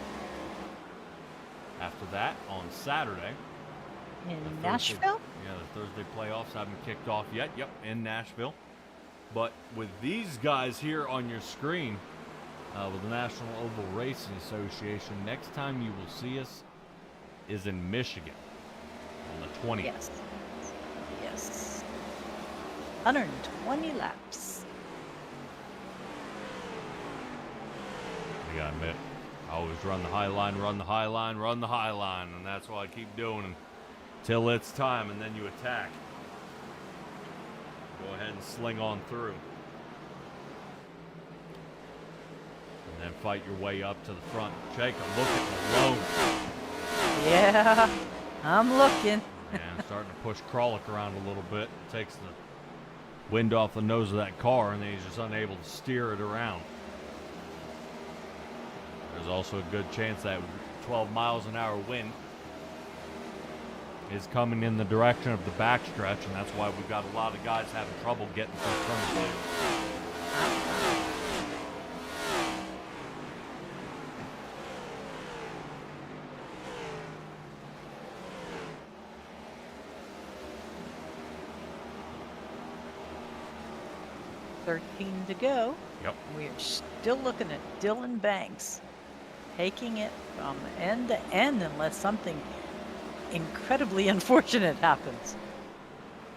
after that on Saturday. In Nashville? Yeah, the Thursday playoffs haven't kicked off yet. Yep, in Nashville. But with these guys here on your screen, with the National Oval Racing Association, next time you will see us is in Michigan on the 20th. Yes. Yes. 120 laps. I gotta admit, I always run the high line, run the high line, run the high line, and that's what I keep doing until it's time, and then you attack. Go ahead and sling on through. And then fight your way up to the front. Jacob, look at Malone. Yeah, I'm looking. And starting to push Kralik around a little bit. Takes the wind off the nose of that car, and then he's just unable to steer it around. There's also a good chance that 12 miles an hour wind is coming in the direction of the backstretch, and that's why we've got a lot of guys having trouble getting through turn 2. To go. Yep. We're still looking at Dylan Banks taking it from end to end unless something incredibly unfortunate happens.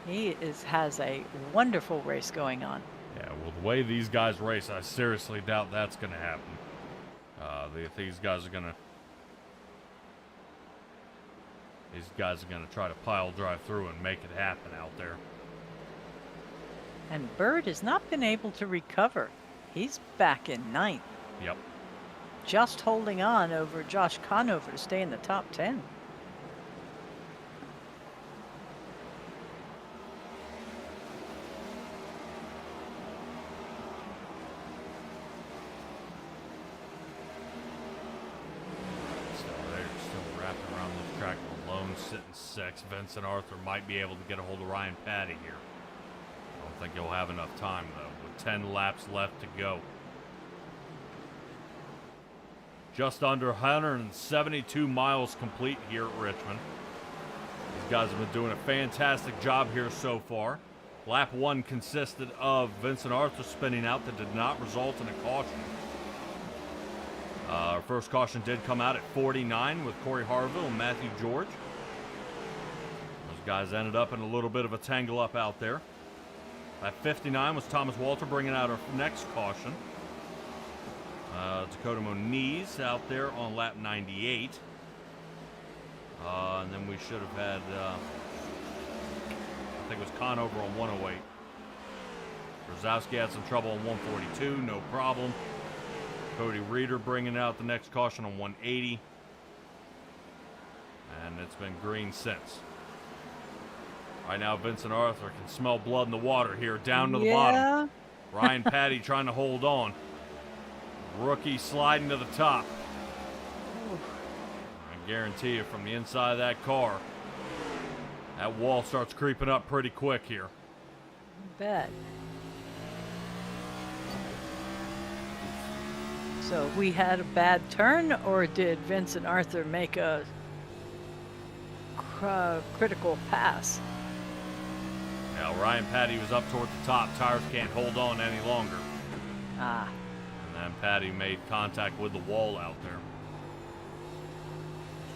He has a wonderful race going on. Yeah, well, the way these guys race, I seriously doubt that's going to happen. These guys are going to try to pile drive through and make it happen out there. And Bird has not been able to recover. He's back in ninth. Yep. Just holding on over Josh Conover to stay in the top 10. Still wrapping around this track. Malone sitting 6. Vincent Arthur might be able to get a hold of Ryan Patty here. I don't think he'll have enough time, though, with 10 laps left to go. Just under 172 miles complete here at Richmond. These guys have been doing a fantastic job here so far. Lap 1 consisted of Vincent Arthur spinning out that did not result in a caution. Our first caution did come out at 49 with Corey Harville and Matthew George. Those guys ended up in a little bit of a tangle up out there. At 59 was Thomas Walter bringing out our next caution. Dakota Moniz out there on lap 98. And then we should have had, I think it was Conover on 108. Brzezowski had some trouble on 142, no problem. Cody Reeder bringing out the next caution on 180. And it's been green since. Right now, Vincent Arthur can smell blood in the water here, down to the bottom. Ryan Patty trying to hold on. Rookie sliding to the top. I guarantee you, from the inside of that car, that wall starts creeping up pretty quick here. Bet. So we had a bad turn, or did Vincent Arthur make a critical pass? Now, Ryan Patty was up toward the top. Tires can't hold on any longer. Ah. And then Patty made contact with the wall out there.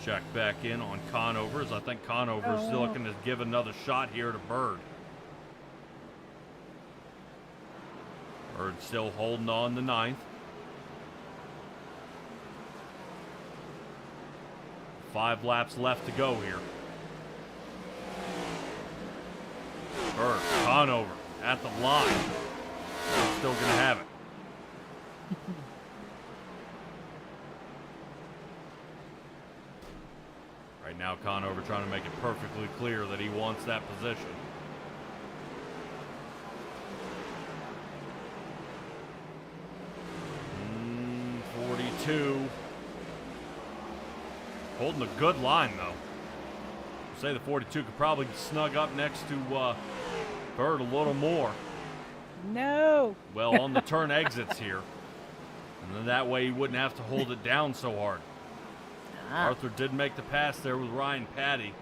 Check back in on Conover, as I think Conover is still looking to give another shot here to Bird. Bird still holding on to 9th. 5 laps left to go here. Bird, Conover at the line. Bird's still going to have it. Right now, Conover trying to make it perfectly clear that he wants that position. Mm, 42. Holding a good line, though. I'd say the 42 could probably snug up next to Bird a little more. No. Well, on the turn exits here. And then that way he wouldn't have to hold it down so hard. Arthur did make the pass there with Ryan Patty,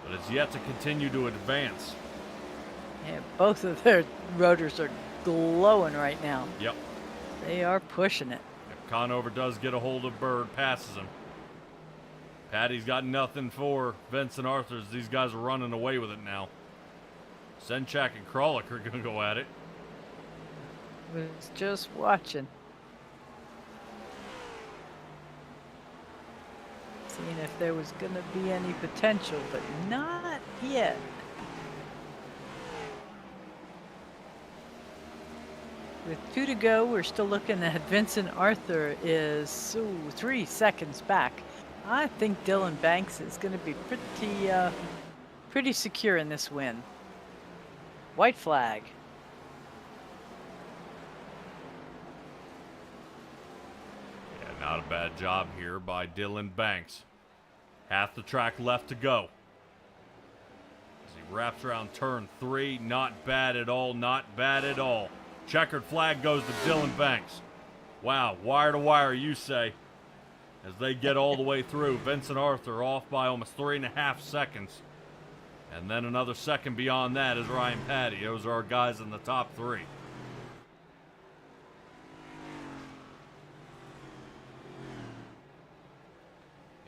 but has yet to continue to advance. Yeah, both of their rotors are glowing right now. Yep. They are pushing it. If Conover does get a hold of Bird, passes him. Patty's got nothing for Vincent Arthur. These guys are running away with it now. Senchak and Kralik are going to go at it. Was just watching. seeing if there was going to be any potential, but not yet. With 2 to go, we're still looking at Vincent Arthur is 3 seconds back. I think Dylan Banks is going to be pretty secure in this win. White flag. Yeah, not a bad job here by Dylan Banks. Half the track left to go. As he wraps around turn 3, not bad at all, not bad at all. Checkered flag goes to Dylan Banks. Wow, wire to wire, you say. As they get all the way through, Vincent Arthur off by almost 3.5 seconds. And then another second beyond that is Ryan Patty. Those are our guys in the top 3.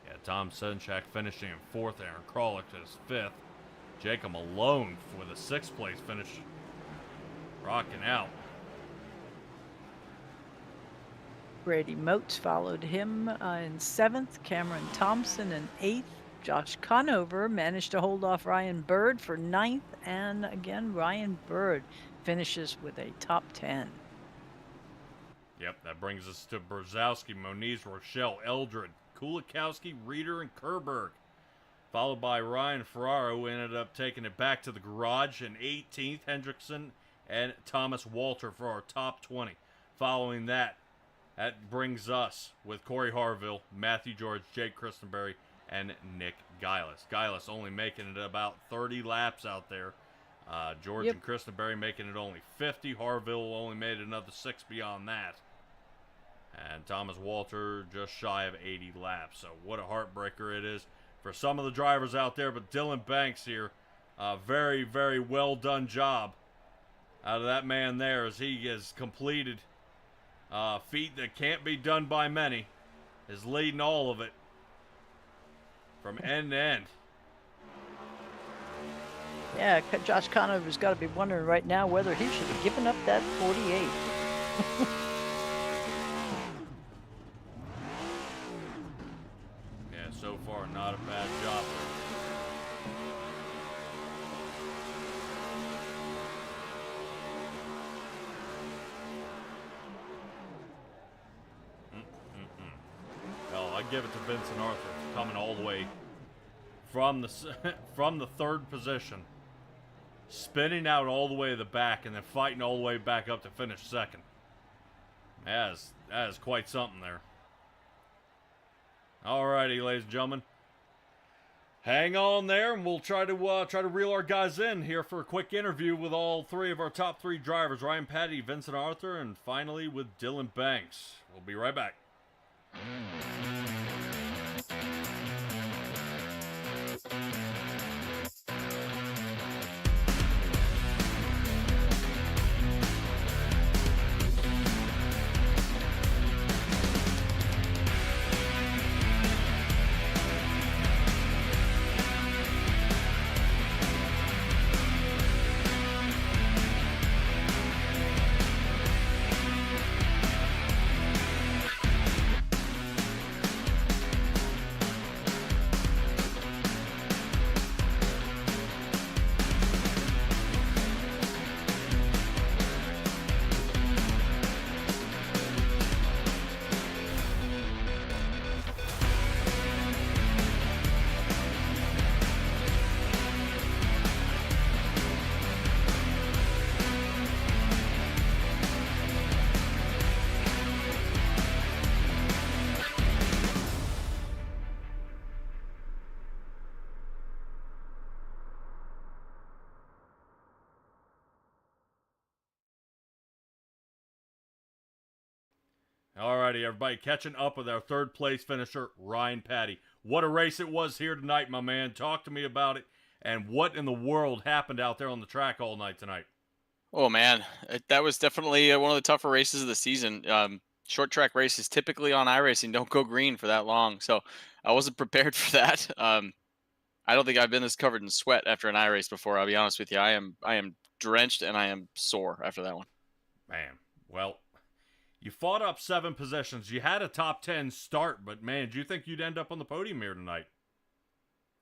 Yeah, Tom Senchak finishing in 4th, Aaron Krolick is 5th. Jacob Malone for the 6th place finish. Rocking out. Brady Moats followed him in 7th, Cameron Thompson in 8th. Josh Conover managed to hold off Ryan Bird for 9th, and again, Ryan Bird finishes with a top 10. Yep, that brings us to Brzezowski, Moniz, Rochelle, Eldred, Kulikowski, Reeder, and Kerberg. Followed by Ryan Ferraro, who ended up taking it back to the garage in 18th, Hendrickson and Thomas Walter for our top 20. Following that brings us with Corey Harville, Matthew George, Jake Christenberry, and Nick Gillis. Gillis only making it about 30 laps out there. George and Christenberry making it only 50. Harville only made another 6 beyond that. And Thomas Walter just shy of 80 laps. So what a heartbreaker it is for some of the drivers out there. But Dylan Banks here, very, very well done job out of that man there as he has completed feat that can't be done by many, is leading all of it from end to end. Yeah, Josh Conover's got to be wondering right now whether he should have given up that 48. Yeah, so far not a bad job. Well, I give it to Vincent Arthur coming all the way from the from the 3rd position, spinning out all the way to the back, and then fighting all the way back up to finish 2nd. That is quite something there. Alrighty, ladies and gentlemen, hang on there, and we'll try to reel our guys in here for a quick interview with all 3 of our top 3 drivers: Ryan Patty, Vincent Arthur, and finally with Dylan Banks. We'll be right back. Alrighty, everybody, catching up with our 3rd place finisher, Ryan Patty. What a race it was here tonight, my man. Talk to me about it, and what in the world happened out there on the track all night tonight? Oh man, that was definitely one of the tougher races of the season. Short track races typically on iRacing don't go green for that long, so I wasn't prepared for that. I don't think I've been this covered in sweat after an iRace before. I'll be honest with you. I am drenched and I am sore after that one. Man, well, You fought up 7 positions. You had a top 10 start, but man, do you think you'd end up on the podium here tonight?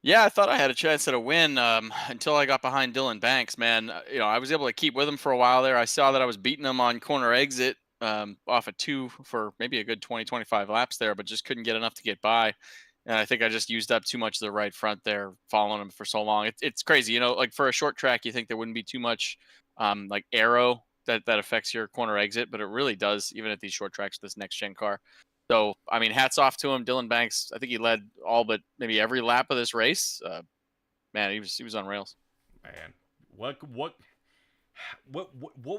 Yeah, I thought I had a chance at a win until I got behind Dylan Banks. Man, I was able to keep with him for a while there. I saw that I was beating him on corner exit off of 2 for maybe a good 20, 25 laps there, but just couldn't get enough to get by. And I think I just used up too much of the right front there, following him for so long. It's crazy, like for a short track, you think there wouldn't be too much like aero that affects your corner exit, but it really does, even at these short tracks with this next gen car. So, I mean, hats off to him. Dylan Banks, I think he led all but maybe every lap of this race. Man, he was on rails. Man, what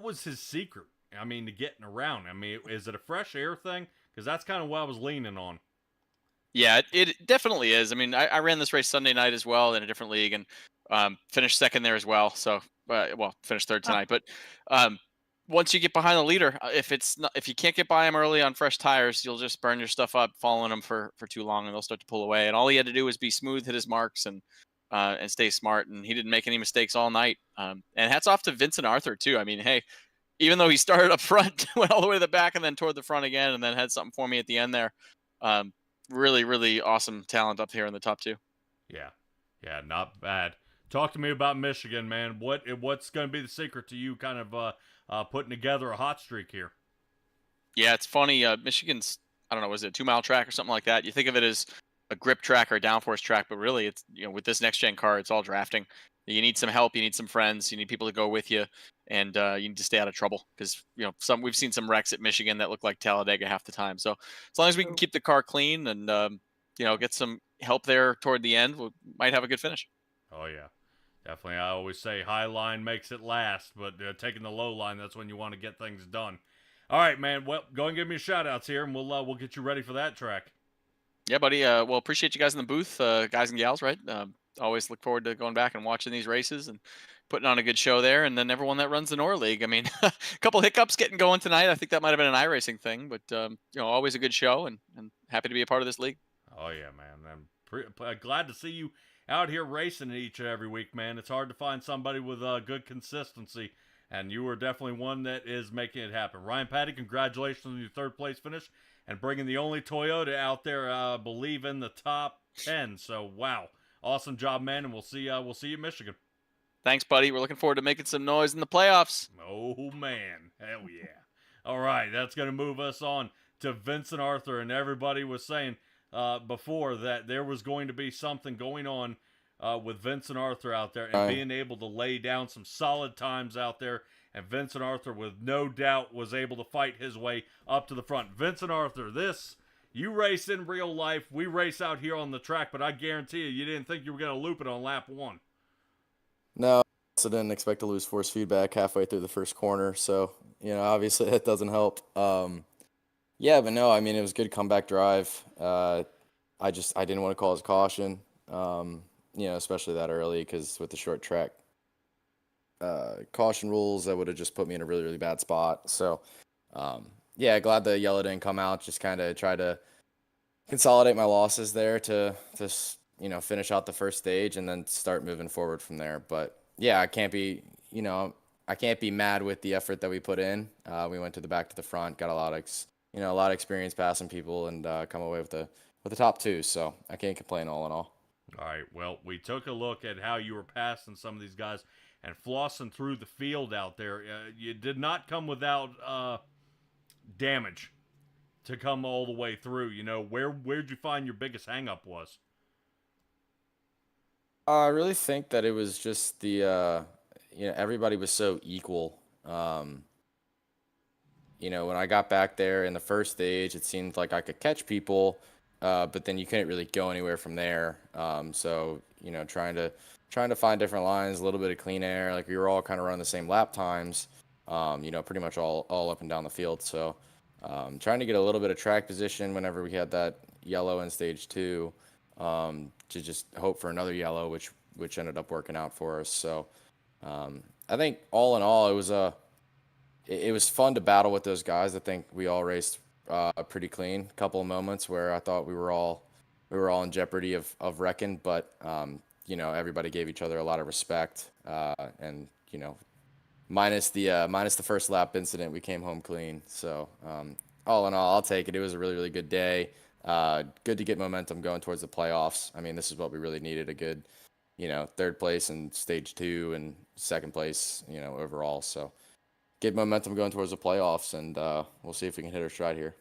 was his secret? I mean, to getting around. I mean, is it a fresh air thing? Because that's kind of what I was leaning on. Yeah, it definitely is. I mean, I ran this race Sunday night as well in a different league and finished second there as well. So, well, finished third Oh, tonight. But once you get behind the leader, if you can't get by him early on fresh tires, you'll just burn your stuff up following them for too long, and they'll start to pull away. And all he had to do was be smooth, hit his marks, and stay smart. And he didn't make any mistakes all night. And hats off to Vincent Arthur too. I mean, hey, even though he started up front, went all the way to the back, and then toward the front again, and then had something for me at the end there. Um, really, really awesome talent up here in the top 2. Yeah, yeah, not bad. Talk to me about Michigan, man. What's going to be the secret to you kind of putting together a hot streak here? Yeah, it's funny. Michigan's, I don't know, was it a 2-mile track or something like that? You think of it as a grip track or a downforce track, but really it's, with this next gen car, it's all drafting. You need some help, you need some friends, you need people to go with you, and you need to stay out of trouble because we've seen some wrecks at Michigan that look like Talladega half the time. So as long as we can keep the car clean and get some help there toward the end, we might have a good finish. Oh yeah, definitely. I always say high line makes it last, but taking the low line, that's when you want to get things done. All right, man. Well, go and give me a shout outs here, and we'll get you ready for that track. Yeah, buddy. Well, appreciate you guys in the booth, guys and gals, right? Always look forward to going back and watching these races and putting on a good show there. And then everyone that runs the NORA League. I mean, a couple hiccups getting going tonight. I think that might have been an iRacing thing, but always a good show and happy to be a part of this league. Oh yeah, man. I'm glad to see you out here racing each and every week, man. It's hard to find somebody with good consistency, and you are definitely one that is making it happen. Ryan Patty, congratulations on your 3rd place finish and bringing the only Toyota out there, I believe, in the top 10. So wow, awesome job, man, and we'll see you in Michigan. Thanks, buddy. We're looking forward to making some noise in the playoffs. Oh man, hell yeah! All right, that's gonna move us on to Vincent Arthur, and everybody was saying before that there was going to be something going on with Vincent Arthur out there and being able to lay down some solid times out there. And Vincent Arthur, with no doubt, was able to fight his way up to the front. Vincent Arthur, you race in real life. We race out here on the track, but I guarantee you didn't think you were going to loop it on lap 1. No, I also didn't expect to lose force feedback halfway through the first corner. So, obviously that doesn't help. Yeah, but no, I mean, it was a good comeback drive. I didn't want to cause caution, especially that early because with the short track caution rules, that would have just put me in a really, really bad spot. So, yeah, glad the yellow didn't come out. Just kind of try to consolidate my losses there to finish out the first stage and then start moving forward from there. But yeah, I can't be mad with the effort that we put in. We went to the back to the front, got a lot of experience passing people, and come away with the top 2. So I can't complain all in all. All right. Well, we took a look at how you were passing some of these guys and flossing through the field out there. You did not come without damage to come all the way through. Where'd you find your biggest hang-up was? I really think that it was just the everybody was so equal. When I got back there in the first stage, it seemed like I could catch people, but then you couldn't really go anywhere from there. So trying to find different lines, a little bit of clean air, like we were all kind of running the same lap times, pretty much all up and down the field. So trying to get a little bit of track position whenever we had that yellow in stage 2, to just hope for another yellow, which ended up working out for us. So I think all in all, it was fun to battle with those guys. I think we all raced pretty clean. A couple of moments where I thought we were all in jeopardy of wrecking, but everybody gave each other a lot of respect, and minus the first lap incident, we came home clean. So all in all, I'll take it. It was a really, really good day. Good to get momentum going towards the playoffs. I mean, this is what we really needed, a good, third place in stage 2 and second place, overall. So get momentum going towards the playoffs, and we'll see if we can hit our stride here.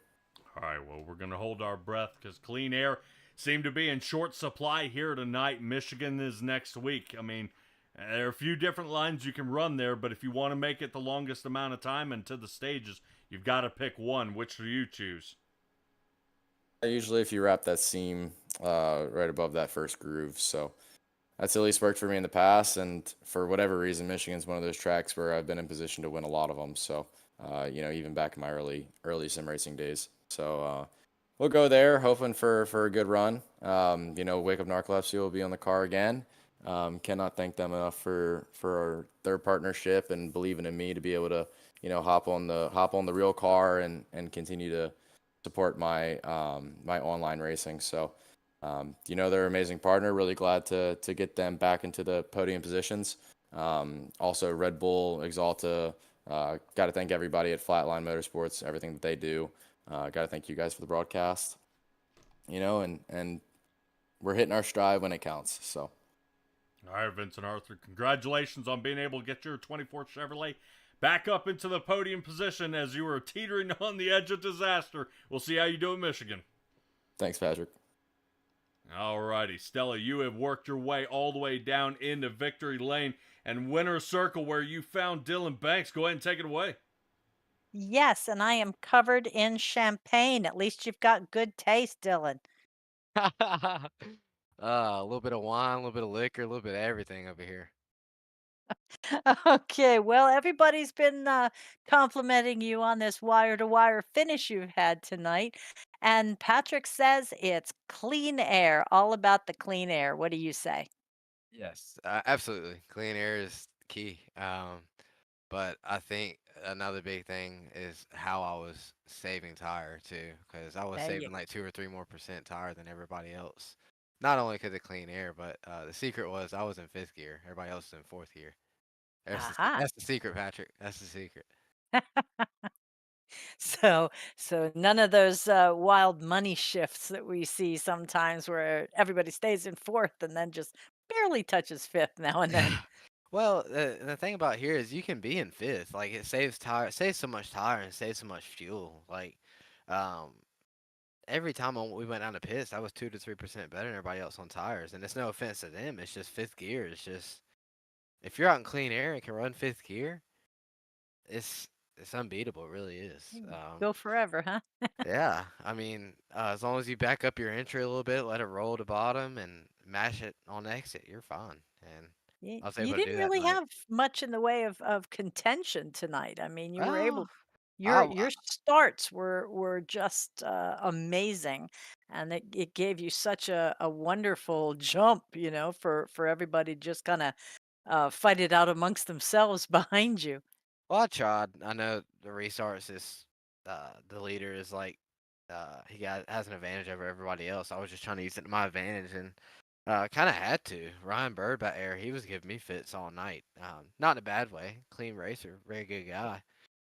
All right, well, we're going to hold our breath because clean air seemed to be in short supply here tonight. Michigan is next week. I mean, there are a few different lines you can run there, but if you want to make it the longest amount of time and to the stages, you've got to pick one. Which do you choose? Usually, if you wrap that seam right above that first groove, so that's at least worked for me in the past. And for whatever reason, Michigan's one of those tracks where I've been in position to win a lot of them. So, even back in my early sim racing days. So we'll go there, hoping for a good run. Wake Up Narcolepsy will be on the car again. Cannot thank them enough for their partnership and believing in me to be able to hop on the real car and continue to support my my online racing. So they're an amazing partner. Really glad to get them back into the podium positions. Also Red Bull, Exalta. Got to thank everybody at Flatline Motorsports, everything that they do. Got to thank you guys for the broadcast. And we're hitting our stride when it counts. So. All right, Vincent Arthur, congratulations on being able to get your 24 Chevrolet back up into the podium position as you were teetering on the edge of disaster. We'll see how you do in Michigan. Thanks, Patrick. All righty, Stella, you have worked your way all the way down into victory lane and winner's circle where you found Dylan Banks. Go ahead and take it away. Yes, and I am covered in champagne. At least you've got good taste, Dylan. A little bit of wine, a little bit of liquor, a little bit of everything over here. Okay, well, everybody's been complimenting you on this wire to wire finish you've had tonight. And Patrick says it's clean air, all about the clean air. What do you say? Yes, absolutely. Clean air is key. But I think another big thing is how I was saving tire too, because I was There you saving like 2 or 3 more % tire than everybody else. Not only because of clean air, but the secret was I was in 5th gear. Everybody else is in 4th gear. Aha. That's the secret, Patrick. That's the secret. So none of those wild money shifts that we see sometimes where everybody stays in fourth and then just barely touches fifth now and then. Well, the thing about here is you can be in 5th. Like it saves so much tire and saves so much fuel. Like, um, every time we went down to pits, I was 2 to 3% better than everybody else on tires. And it's no offense to them. It's just 5th gear. It's just if you're out in clean air and can run 5th gear, it's it's unbeatable. It really is. Go forever, huh? Yeah. I mean, as long as you back up your entry a little bit, let it roll to bottom, and mash it on exit, you're fine. And I was You able to didn't do that really tonight. have much in the way of contention tonight. I mean, you were able Well, your I, your starts were just amazing, and it gave you such a wonderful jump, for everybody to just kind of fight it out amongst themselves behind you. Well, I tried. I know the restarts is the leader is like has an advantage over everybody else. I was just trying to use it to my advantage and kind of had to. Ryan Bird back there, he was giving me fits all night. Not in a bad way. Clean racer, very good guy.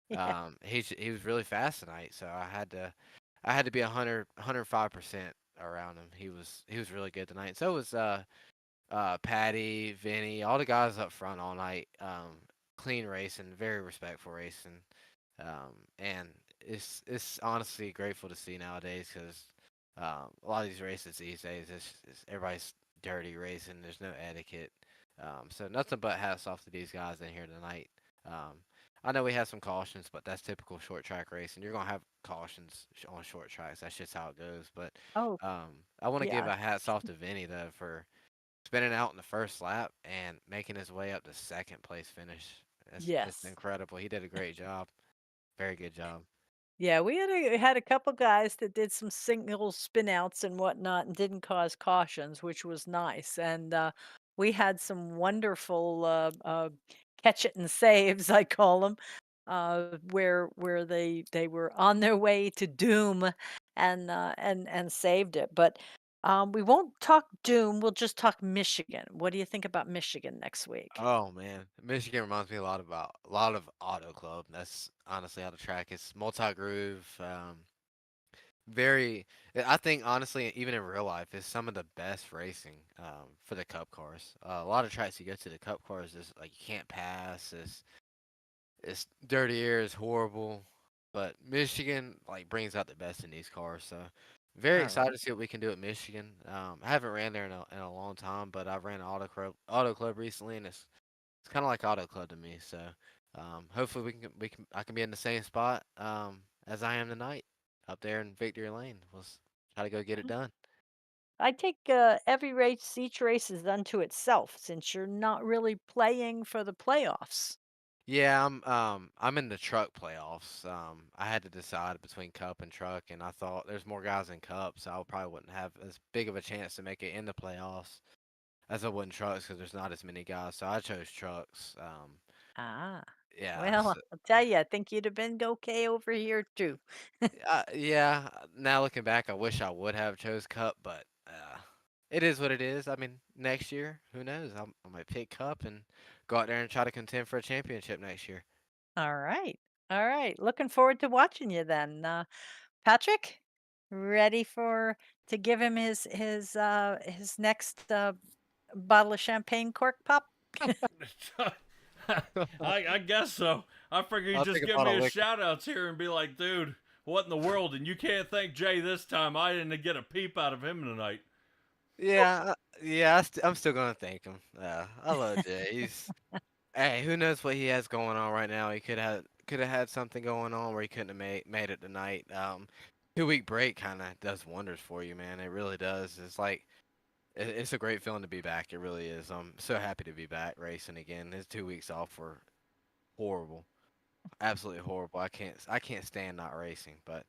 Yeah. He was really fast tonight, so I had to be 105% around him. He was really good tonight. So was Patty, Vinny, all the guys up front all night. Clean racing, very respectful racing, and it's honestly grateful to see nowadays because a lot of these races these days, it's everybody's dirty racing. There's no etiquette. So nothing but hats off to these guys in here tonight. Um, I know we had some cautions, but that's typical short track racing. You're gonna have cautions on short tracks. That's just how it goes. But Oh, I want to give yeah. a hats off to Vinny though for spinning out in the first lap and making his way up to second place finish. It's Yes. incredible. He did a great job. Very good job. Yeah, we had a couple guys that did some single spin outs and whatnot and didn't cause cautions, which was nice. And we had some wonderful catch it and saves, I call them, where they were on their way to doom and saved it. But we won't talk doom. We'll just talk Michigan. What do you think about Michigan next week? Oh man, Michigan reminds me a lot of Auto Club. That's honestly how the track is. Multi groove. very. I think honestly, even in real life, it's some of the best racing for the Cup cars. A lot of tracks you go to, the Cup cars is like you can't pass. It's dirty air, it's horrible. But Michigan like brings out the best in these cars. So very All excited right. to see what we can do at Michigan. I haven't ran there in a long time, but I've ran Auto Club recently, and it's kind of like Auto Club to me. So hopefully we can I can be in the same spot as I am tonight up there in Victory Lane. Try to go get it done. I take every race, each race is unto itself since you're not really playing for the playoffs. Yeah, I'm in the truck playoffs. I had to decide between Cup and truck, and I thought there's more guys in Cup, so I probably wouldn't have as big of a chance to make it in the playoffs as I would in trucks because there's not as many guys. So I chose trucks. Ah, Yeah, well, I'll tell you, I think you'd have been okay over here too. yeah. Now looking back, I wish I would have chose Cup, but it is what it is. I mean, next year, who knows? I might pick Cup and go out there and try to contend for a championship next year. All right. All right. Looking forward to watching you then. Patrick, ready for to give him his next bottle of champagne cork pop? I guess so. I figure you I'll just take a give me bottle of a liquor. shout outs here and be like, dude, what in the world? And you can't thank Jay this time. I didn't get a peep out of him tonight. Yeah. I'm still gonna thank him. I love Jay. Hey, who knows what he has going on right now? He could have had something going on where he couldn't have made it tonight. 2 week break kind of does wonders for you, man. It really does. It's like it's a great feeling to be back. It really is. I'm so happy to be back racing again. His 2 weeks off were horrible, absolutely horrible. I can't stand not racing. But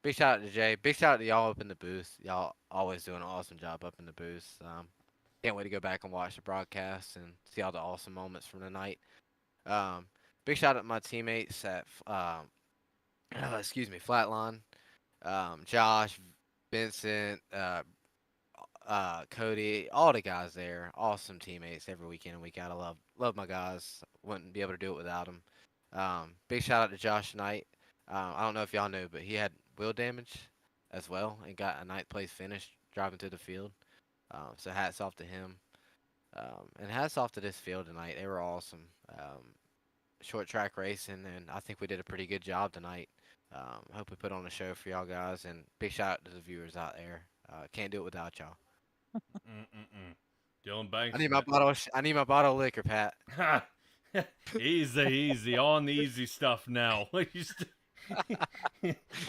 big shout out to Jay. Big shout out to y'all up in the booth. Y'all always do an awesome job up in the booth. Can't wait to go back and watch the broadcast and see all the awesome moments from the night. Um, big shout out to my teammates at Flatline, Josh, Vincent, Cody, all the guys there. Awesome teammates every weekend and week out. I love my guys. Wouldn't be able to do it without them. Big shout out to Josh Knight. I don't know if y'all knew, but he had wheel damage as well and got a ninth place finish driving through the field. So hats off to him. And hats off to this field tonight. They were awesome. Short track racing, and I think we did a pretty good job tonight. Hope we put on a show for y'all guys, and big shout out to the viewers out there. Can't do it without y'all. Mm-mm-mm. Dylan Banks. I need my bottle of liquor, Pat. Easy on the easy stuff now.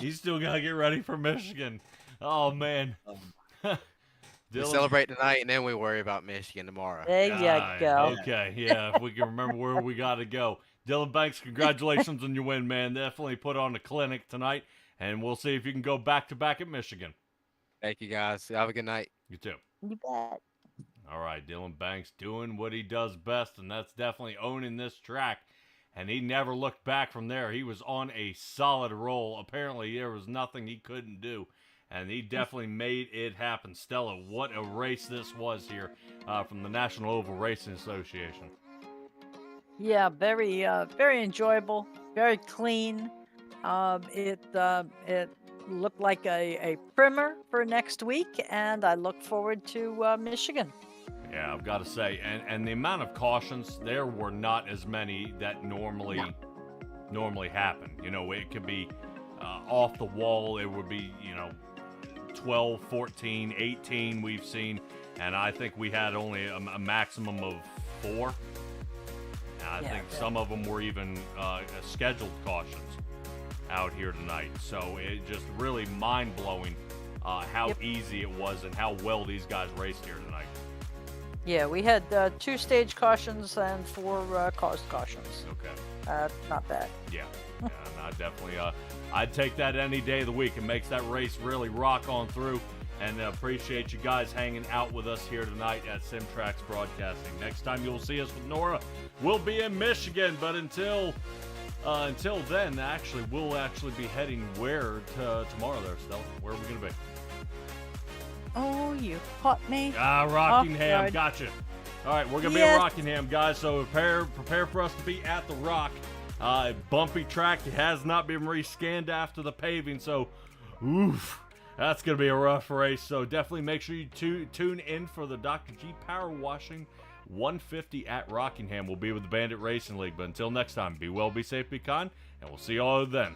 You still gotta get ready for Michigan. Oh man. We Dylan, celebrate tonight, and then we worry about Michigan tomorrow. There you go. Okay, yeah, if we can remember where we gotta go. Dylan Banks, congratulations on your win, man. Definitely put on a clinic tonight, and we'll see if you can go back to back at Michigan. Thank you, guys. Have a good night. You too. You bet. All right, Dylan Banks doing what he does best, and that's definitely owning this track. And he never looked back from there. He was on a solid roll. Apparently, there was nothing he couldn't do. And he definitely made it happen. Stella, what a race this was here from the National Oval Racing Association. Yeah, very enjoyable, very clean. It looked like a primer for next week, and I look forward to Michigan. Yeah, I've got to say, and the amount of cautions, there were not as many that normally happen. You know, it could be off the wall. It would be, 12, 14, 18 we've seen, and I think we had only a maximum of 4. And I think some of them were even scheduled cautions out here tonight. So it just really mind-blowing how easy it was and how well these guys raced here tonight. Yeah, we had 2 stage cautions and 4 caused cautions. Okay. Not bad. Yeah, and I definitely, I'd take that any day of the week. It makes that race really rock on through, and appreciate you guys hanging out with us here tonight at Simtrax Broadcasting. Next time you'll see us with NORA, we'll be in Michigan, but until then, we'll be heading where tomorrow there, Stella? Where are we going to be? Oh, you caught me. Rockingham, guard. gotcha. All right, we're going to be in Rockingham, guys, so prepare for us to be at the Rock. Bumpy track. It has not been rescanned after the paving, so Oof. That's going to be a rough race, so definitely make sure you tune in for the Dr. G Power Washing 150 at Rockingham. We'll be with the Bandit Racing League. But until next time, be well, be safe, be kind, and we'll see you all then.